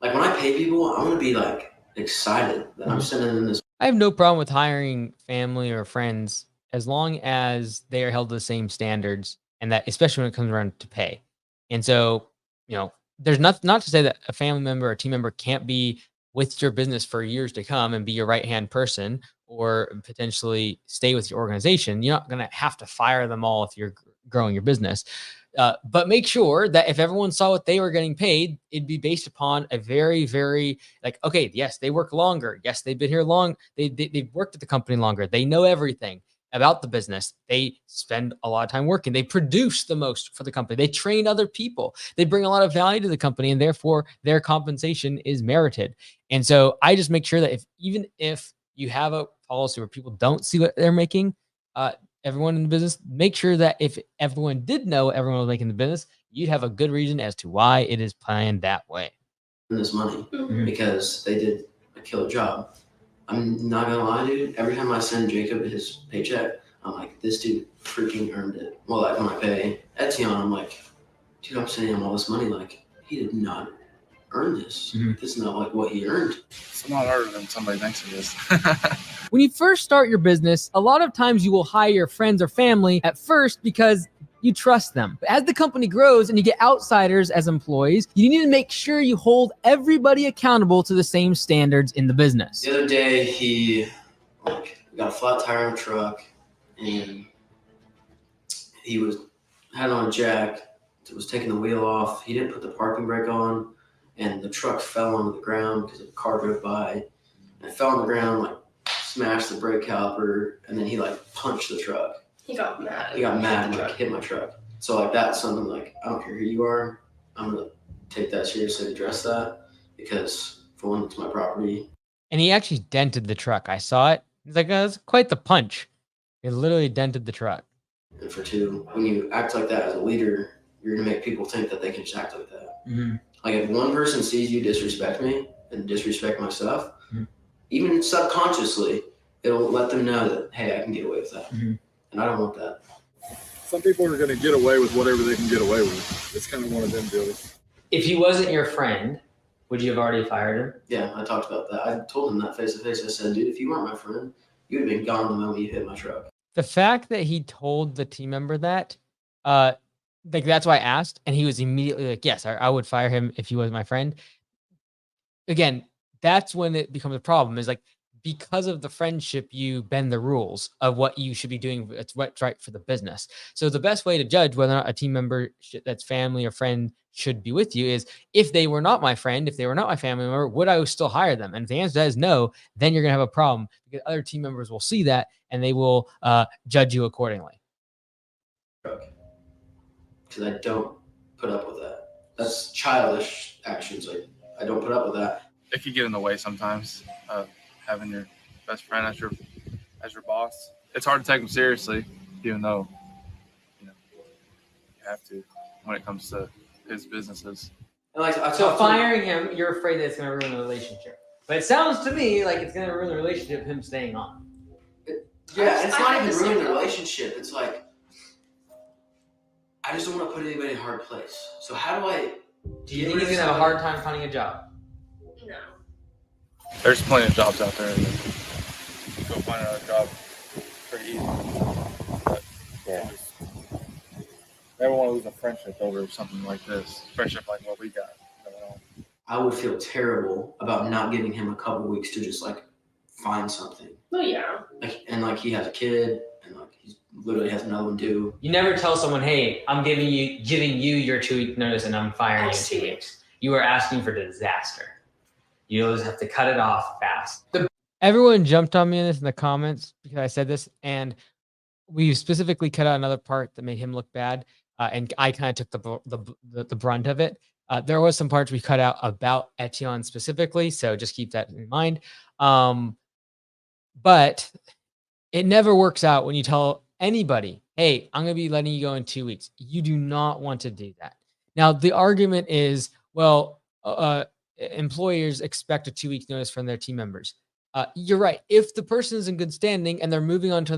Like when I pay people, I want to be like excited that I'm sending them this. I have no problem with hiring family or friends as long as they are held to the same standards, and that especially when it comes around to pay. And so, there's not to say that a family member or team member can't be with your business for years to come and be your right hand person or potentially stay with your organization. You're not going to have to fire them all if you're growing your business. But make sure that if everyone saw what they were getting paid, it'd be based upon a very, very okay, yes, they work longer. Yes, they've been here long. They've worked at the company longer. They know everything about the business. They spend a lot of time working. They produce the most for the company. They train other people. They bring a lot of value to the company, and therefore their compensation is merited. And so I just make sure that even if you have a policy where people don't see what they're making, everyone in the business, make sure that if everyone did know what everyone was making in the business, you'd have a good reason as to why it is planned that way. This money because they did a killer job. I'm not gonna lie, dude. Every time I send Jacob his paycheck, I'm like, this dude freaking earned it. Well, like when I pay Etienne, I'm like, dude, I'm sending him all this money. Like, he did not earn this. This is not like what he earned. It's a lot harder than somebody thinks it is. When you first start your business, a lot of times you will hire your friends or family at first because you trust them. But as the company grows and you get outsiders as employees, you need to make sure you hold everybody accountable to the same standards in the business. The other day, he got a flat tire on a truck, and he had on a jack. Was taking the wheel off. He didn't put the parking brake on, and the truck fell onto the ground because a car drove by. And it fell on the ground, smashed the brake caliper, and then he punched the truck. He got mad. He got mad and hit my truck. So that's something I don't care who you are. I'm gonna take that seriously and address that because for one, it's my property. And he actually dented the truck. I saw it. He's like, "That's quite the punch." He literally dented the truck. And for two, when you act like that as a leader, you're gonna make people think that they can just act like that. Like if one person sees you disrespect me and disrespect my stuff, even subconsciously, it'll let them know that, hey, I can get away with that. And I don't want that. Some people are going to get away with whatever they can get away with. It's kind of one of them deals. If he wasn't your friend, would you have already fired him? Yeah, I talked about that. I told him that face to face. I said, dude, if you weren't my friend, you would have been gone the moment you hit my truck. The fact that he told the team member that, that's why I asked, and he was immediately like, yes, I would fire him if he was my friend. Again, that's when it becomes a problem, is because of the friendship, you bend the rules of what you should be doing. It's what's right for the business. So the best way to judge whether or not a team member that's family or friend should be with you is if they were not my friend, if they were not my family member, would I still hire them? And if the answer to that is no, then you're going to have a problem because other team members will see that and they will judge you accordingly. Because I don't put up with that. That's childish actions. I don't put up with that. It could get in the way sometimes. Having your best friend as your boss, it's hard to take them seriously, even though you have to when it comes to his businesses. And so firing him, you're afraid that it's going to ruin the relationship. But it sounds to me like it's going to ruin the relationship, him staying on. Yeah, it's not even ruining the relationship. It's I just don't want to put anybody in a hard place. So how do I? Do you think he's going to have a hard time finding a job? No. There's plenty of jobs out there. Go find another job pretty easy. But never want to lose a friendship over something like this. Friendship like what we got going on. I would feel terrible about not giving him a couple weeks to just find something. Oh yeah. And he has a kid and he literally has another one due. You never tell someone, hey, I'm giving you your 2-week notice and I'm firing you in 2 weeks. You are asking for disaster. You just have to cut it off fast. Everyone jumped on me in this in the comments because I said this, and we specifically cut out another part that made him look bad, and I kind of took the brunt of it. There was some parts we cut out about Etienne specifically, so just keep that in mind. But it never works out when you tell anybody, hey, I'm going to be letting you go in 2 weeks. You do not want to do that. Now, the argument is, well, employers expect a 2 week notice from their team members. You're right. If the person is in good standing and they're moving on to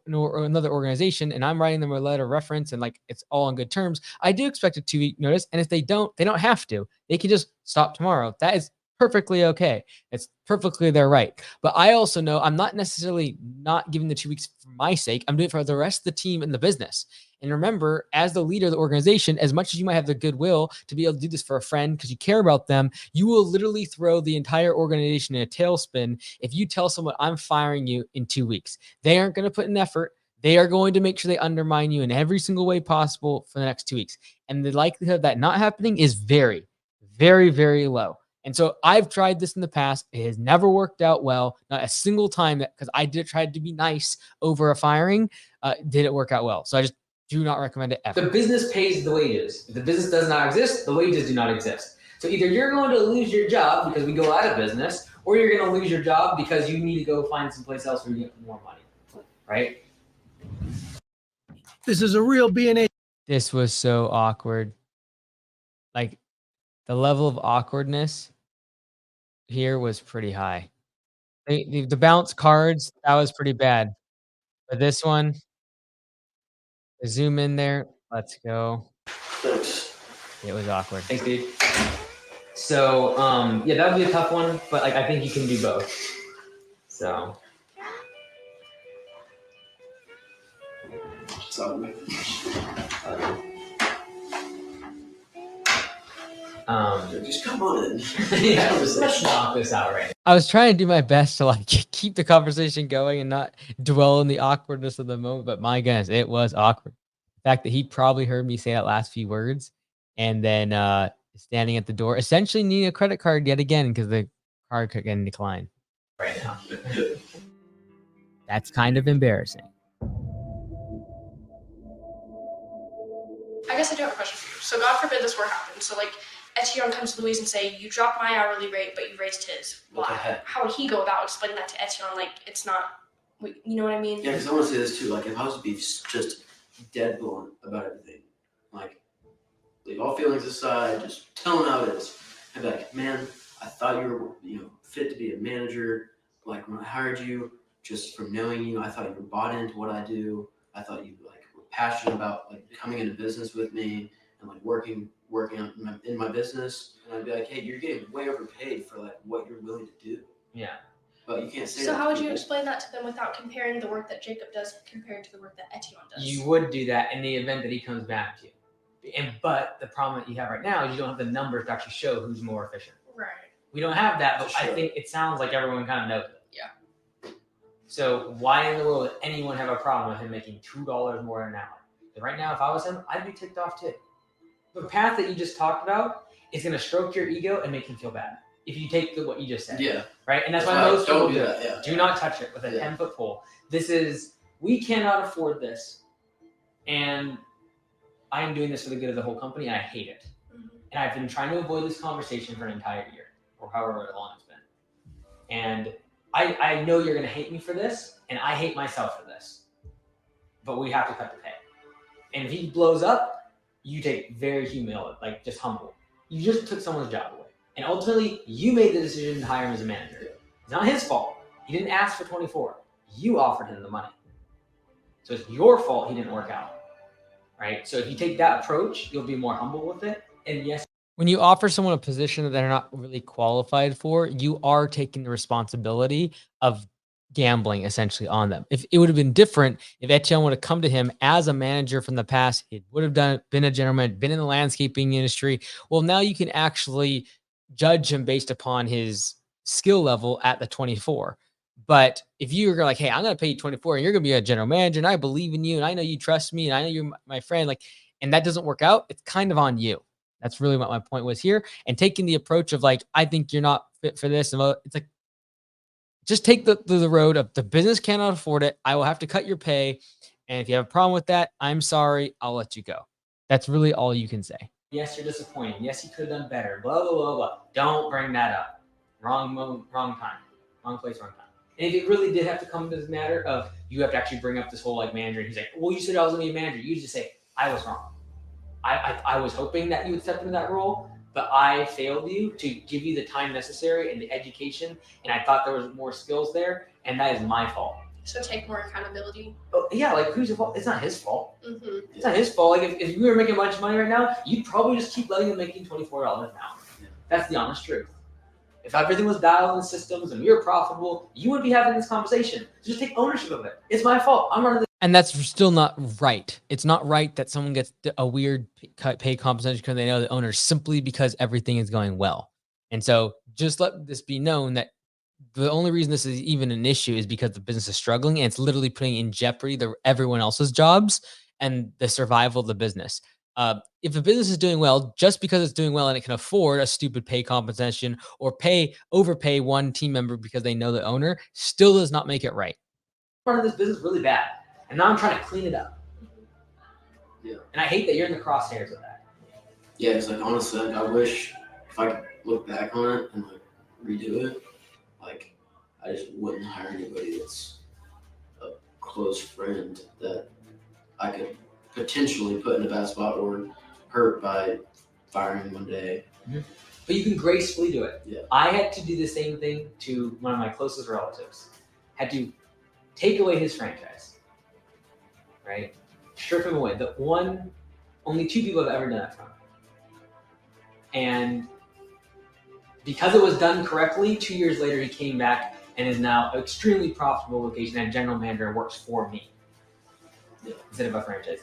another organization, and I'm writing them a letter of reference and like it's all on good terms, I do expect a 2-week notice. And if they don't have to. They can just stop tomorrow. That is perfectly okay. It's perfectly their right. But I also know I'm not necessarily not giving the 2 weeks for my sake. I'm doing it for the rest of the team in the business. And remember, as the leader of the organization, as much as you might have the goodwill to be able to do this for a friend because you care about them, you will literally throw the entire organization in a tailspin if you tell someone, I'm firing you in 2 weeks. They aren't going to put in effort. They are going to make sure they undermine you in every single way possible for the next 2 weeks. And the likelihood of that not happening is very, very, very low. And so I've tried this in the past. It has never worked out well. Not a single time because I tried to be nice over a firing, did it work out well. So I just do not recommend it ever. The business pays the wages. If the business does not exist, the wages do not exist. So either you're going to lose your job because we go out of business, or you're going to lose your job because you need to go find someplace else where you get more money, right? This is a real B&H. This was so awkward. Like the level of awkwardness here was pretty high. The bounce cards, that was pretty bad. But this one, zoom in there. Let's go. Thanks. It was awkward. Thanks, dude. So, yeah, that would be a tough one, but like I think you can do both. So. Just come on in. Yeah, let's knock this out right now. I was trying to do my best to like keep the conversation going and not dwell in the awkwardness of the moment, but my goodness, it was awkward. The fact that he probably heard me say that last few words and then standing at the door, essentially needing a credit card yet again because the card could get declined. Right now. That's kind of embarrassing. I guess I do have a question for you. So God forbid this were to happen. So like Etienne comes to Louise and say, you dropped my hourly rate, but you raised his. What the Why? heck? How would he go about explaining that to Etienne? Like, it's not, you know what I mean? Yeah, because I want to say this too. Like, if I was to be just dead blunt about everything, like, leave all feelings aside, just tell him how it is. I'd be like, man, I thought you were, fit to be a manager. Like, when I hired you, just from knowing you, I thought you were bought into what I do. I thought you were passionate about coming into business with me and working in my business. And I'd be like, hey, you're getting way overpaid for what you're willing to do. Yeah. But you can't say that. So how would you people. explain that to them without comparing the work that Jacob does compared to the work that Etienne does? You would do that in the event that he comes back to you. But the problem that you have right now is you don't have the numbers to actually show who's more efficient. Right. We don't have that, but Sure. I think it sounds like everyone kind of knows it. Yeah. So why in the world would anyone have a problem with him making $2 more an hour? Because right now, if I was him, I'd be ticked off too. The path that you just talked about is going to stroke your ego and make him feel bad. If you take what you just said. Yeah. Right? And that's why most people do that. it. Yeah. Do not touch it with a 10-foot pole. We cannot afford this. And I am doing this for the good of the whole company, and I hate it. Mm-hmm. And I've been trying to avoid this conversation for an entire year, or however long it's been. And I know you're going to hate me for this, and I hate myself for this. But we have to cut the pay. And if he blows up, you take very just humble. You just took someone's job away. And ultimately, you made the decision to hire him as a manager. It's not his fault. He didn't ask for 24. You offered him the money. So it's your fault he didn't work out. Right? So if you take that approach, you'll be more humble with it. And yes, when you offer someone a position that they're not really qualified for, you are taking the responsibility of gambling essentially on them. If it would have been different, if Etienne would have come to him as a manager from the past, he would have been a gentleman, been in the landscaping industry. Well, now you can actually judge him based upon his skill level at the 24. But if you're like, hey, I'm going to pay you 24 and you're going to be a general manager and I believe in you and I know you trust me and I know you're my friend, and that doesn't work out, it's kind of on you. That's really what my point was here. And taking the approach of I think you're not fit for this. And it's just take the road of the business cannot afford it. I will have to cut your pay. And if you have a problem with that, I'm sorry. I'll let you go. That's really all you can say. yes, you're disappointing. Yes, you could have done better. Blah, blah, blah, blah. Don't bring that up. Wrong time. Wrong place, wrong time. And if it really did have to come to this matter of you have to actually bring up this whole manager, and he's like, well, you said I was going to be a manager. You just say, I was wrong. I was hoping that you would step into that role, but I failed you to give you the time necessary and the education, and I thought there was more skills there, and that is my fault. So take more accountability. Oh, yeah, like who's your fault? It's not his fault. Mm-hmm. It's not his fault. Like if you were making a bunch of money right now, you'd probably just keep letting him making $24 an hour. That's the honest truth. If everything was dialed in systems and we were profitable, you wouldn't be having this conversation. So just take ownership of it. It's my fault. I'm running this. And that's still not right. It's not right that someone gets a weird pay compensation because they know the owner simply because everything is going well. And so just let this be known that the only reason this is even an issue is because the business is struggling and it's literally putting in jeopardy everyone else's jobs and the survival of the business. If a business is doing well, just because it's doing well and it can afford a stupid pay compensation or overpay one team member because they know the owner, still does not make it right. I'm running this business really bad, and now I'm trying to clean it up. Yeah. And I hate that you're in the crosshairs of that. Yeah, it's like honestly, like, I wish if I could look back on it and like redo it, like I just wouldn't hire anybody that's a close friend that I could potentially put in a bad spot or hurt by firing one day. Mm-hmm. But you can gracefully do it. Yeah. I had to do the same thing to one of my closest relatives. Had to take away his franchise. Right? Strip him away. Only 2 people have ever done that from him. And because it was done correctly, 2 years later he came back and is now an extremely profitable location and general manager and works for me. Yeah. Instead of a franchisee.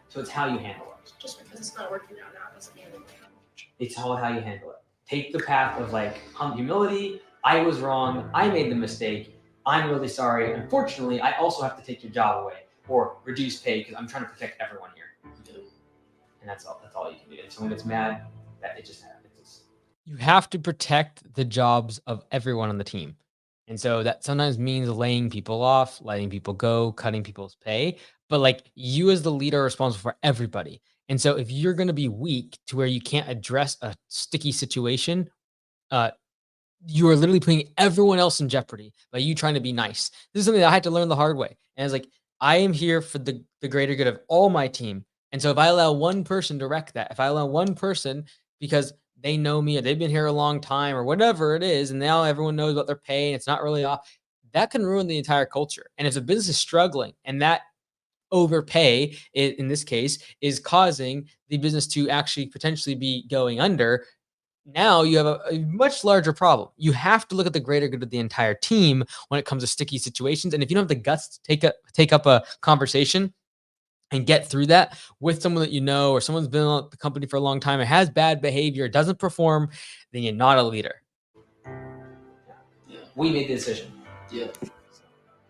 So it's how you handle it. Just because it's not working out now doesn't mean anything. It's all how you handle it. Take the path of like humility. I was wrong. I made the mistake. I'm really sorry. Unfortunately, I also have to take your job away or reduce pay because I'm trying to protect everyone here. And that's all. That's all you can do. If someone gets mad, that it just happens. You have to protect the jobs of everyone on the team. And so that sometimes means laying people off, letting people go, cutting people's pay. But like you as the leader are responsible for everybody. And so if you're going to be weak to where you can't address a sticky situation, you are literally putting everyone else in jeopardy by you trying to be nice. This is something that I had to learn the hard way. And it's like, I am here for the greater good of all my team. And so if I allow one person to wreck that, if I allow one person because they know me or they've been here a long time or whatever it is, and now everyone knows what they're paying, it's not really off, that can ruin the entire culture. And if a business is struggling and that overpay, in this case, is causing the business to actually potentially be going under, now you have a much larger problem. You have to look at the greater good of the entire team when it comes to sticky situations. And if you don't have the guts to take up a conversation and get through that with someone that you know, or someone's been on the company for a long time and has bad behavior, doesn't perform, then you're not a leader. Yeah. We made the decision. Yeah.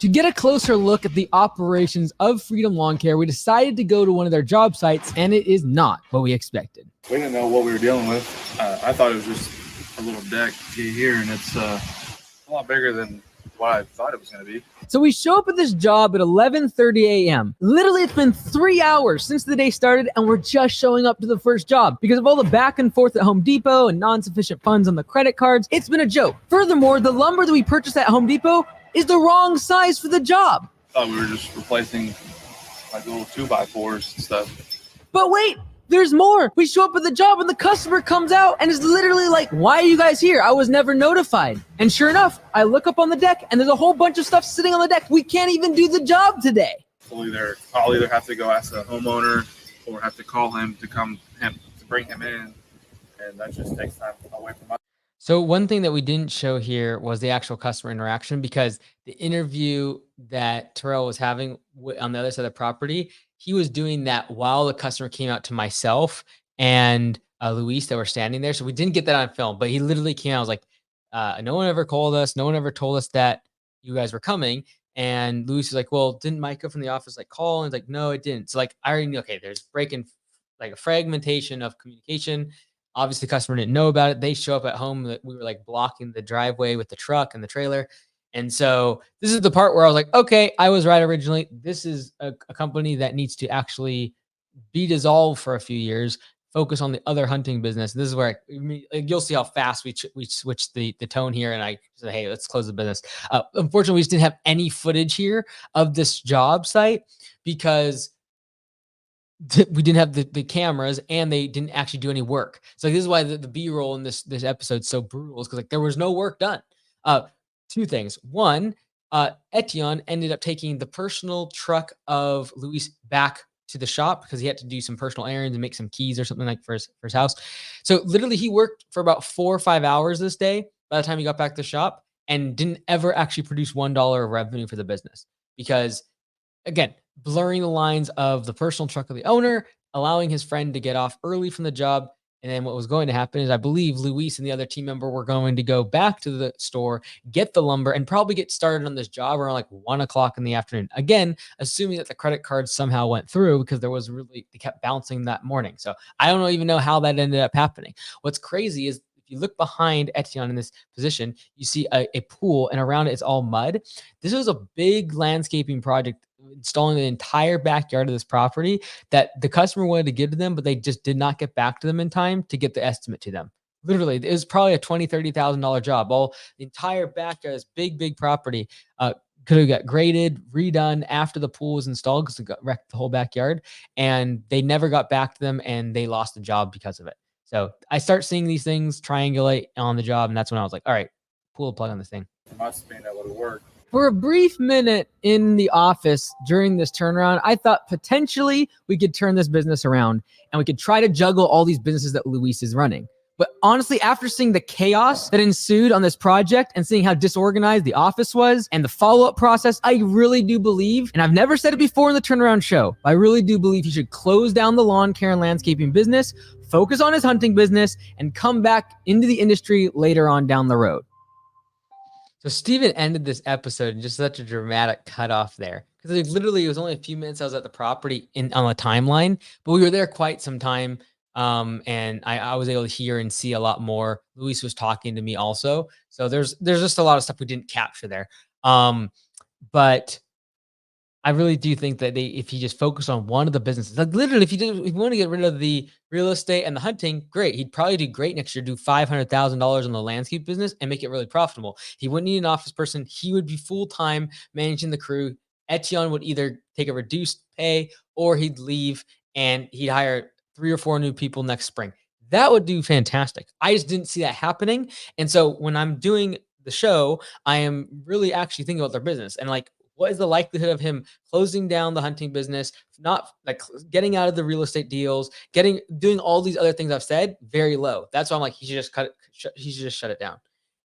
To get a closer look at the operations of Freedom Lawn Care, we decided to go to one of their job sites, and it is not what we expected. We didn't know what we were dealing with. I thought it was just a little deck here, and it's a lot bigger than what I thought it was going to be. So we show up at this job at 11:30 a.m. Literally, it's been 3 hours since the day started, and we're just showing up to the first job. Because of all the back and forth at Home Depot and non-sufficient funds on the credit cards, it's been a joke. Furthermore, the lumber that we purchased at Home Depot is the wrong size for the job. I thought we were just replacing like little 2x4s and stuff. But wait, there's more. We show up at the job and the customer comes out and is literally like, "Why are you guys here? I was never notified." And sure enough, I look up on the deck and there's a whole bunch of stuff sitting on the deck. We can't even do the job today. I'll either have to go ask the homeowner or have to call him to bring him in, and that just takes time away from us. So one thing that we didn't show here was the actual customer interaction, because the interview that Terrell was having on the other side of the property, he was doing that while the customer came out to myself and Luis that were standing there. So we didn't get that on film, but he literally came out. I was like, no one ever called us. No one ever told us that you guys were coming. And Luis was like, "Well, didn't Micah from the office like call?" And it's like, "No, it didn't." So like, I already knew, okay, there's breaking like a fragmentation of communication. Obviously, the customer didn't know about it. They show up at home that we were like blocking the driveway with the truck and the trailer. And so this is the part where I was like, okay, I was right originally. This is a company that needs to actually be dissolved for a few years, focus on the other hunting business. This is where you'll see how fast we switched the tone here. And I said, hey, let's close the business. Unfortunately, we just didn't have any footage here of this job site because we didn't have the cameras and they didn't actually do any work. So this is why the B-roll in this episode is so brutal, is because like there was no work done. Two things. One, Etienne ended up taking the personal truck of Luis back to the shop because he had to do some personal errands and make some keys or something like for his house. So literally he worked for about 4 or 5 hours this day by the time he got back to the shop and didn't ever actually produce $1 of revenue for the business because, again, blurring the lines of the personal truck of the owner, allowing his friend to get off early from the job. And then what was going to happen is I believe Luis and the other team member were going to go back to the store, get the lumber, and probably get started on this job around like 1 o'clock in the afternoon. Again, assuming that the credit card somehow went through because they kept bouncing that morning. So I don't even know how that ended up happening. What's crazy is if you look behind Etienne in this position, you see a pool, and around it it's all mud. This was a big landscaping project, installing the entire backyard of this property that the customer wanted to give to them, but they just did not get back to them in time to get the estimate to them. Literally, it was probably a $20,000-$30,000 job. All the entire backyard, this big property, could have got graded, redone after the pool was installed because it got wrecked the whole backyard, and they never got back to them, and they lost the job because of it. So I start seeing these things triangulate on the job, and that's when I was like, all right, pull the plug on this thing. Must be able to work. For a brief minute in the office during this turnaround, I thought potentially we could turn this business around and we could try to juggle all these businesses that Luis is running. But honestly, after seeing the chaos that ensued on this project and seeing how disorganized the office was and the follow-up process, I really do believe, and I've never said it before in the turnaround show, but I really do believe he should close down the lawn care and landscaping business, focus on his hunting business, and come back into the industry later on down the road. So Steven ended this episode in just such a dramatic cutoff there. Because literally it was only a few minutes I was at the property on the timeline, but we were there quite some time. And I was able to hear and see a lot more. Luis was talking to me also. So there's just a lot of stuff we didn't capture there. But I really do think that if he just focused on one of the businesses, like literally, if you want to get rid of the real estate and the hunting, great. He'd probably do great next year, do $500,000 on the landscape business and make it really profitable. He wouldn't need an office person. He would be full-time managing the crew. Etienne would either take a reduced pay or he'd leave and he'd hire 3 or 4 new people next spring. That would do fantastic. I just didn't see that happening. And so when I'm doing the show, I am really actually thinking about their business and like, what is the likelihood of him closing down the hunting business, not like getting out of the real estate deals, doing all these other things I've said? Very low. That's why I'm like, he should just shut it down.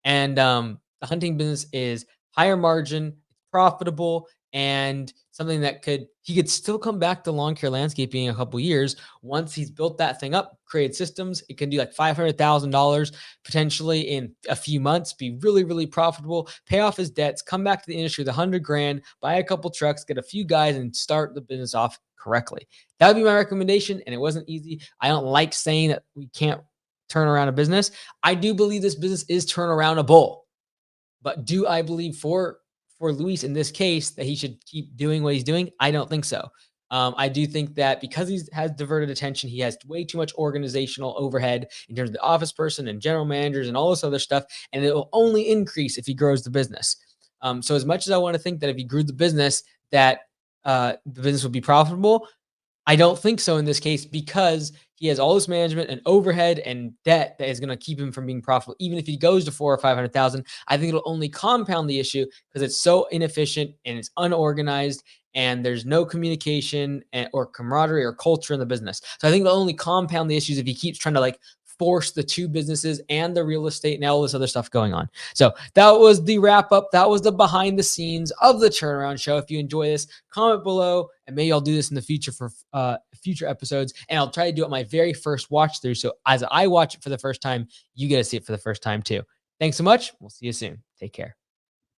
And the hunting business is higher margin, profitable, and something that he could still come back to lawn care landscaping in a couple of years once he's built that thing up, created systems. It can do like $500,000 potentially in a few months, be really, really profitable, pay off his debts, come back to the industry with $100,000, buy a couple trucks, get a few guys, and start the business off correctly. That would be my recommendation, and it wasn't easy. I don't like saying that we can't turn around a business. I do believe this business is turnaroundable, but do I believe for Luis in this case that he should keep doing what he's doing? I don't think so. I do think that because he has diverted attention, he has way too much organizational overhead in terms of the office person and general managers and all this other stuff, and it will only increase if he grows the business. So as much as I want to think that if he grew the business, that the business would be profitable, I don't think so in this case because he has all this management and overhead and debt that is going to keep him from being profitable. Even if he goes to 400,000 or 500,000, I think it'll only compound the issue because it's so inefficient and it's unorganized and there's no communication or camaraderie or culture in the business. So I think it'll only compound the issues if he keeps trying to like force the two businesses and the real estate and all this other stuff going on. So that was the wrap up. That was the behind the scenes of the turnaround show. If you enjoy this, comment below and maybe I'll do this in the future for future episodes. And I'll try to do it my very first watch through. So as I watch it for the first time, you get to see it for the first time too. Thanks so much. We'll see you soon. Take care.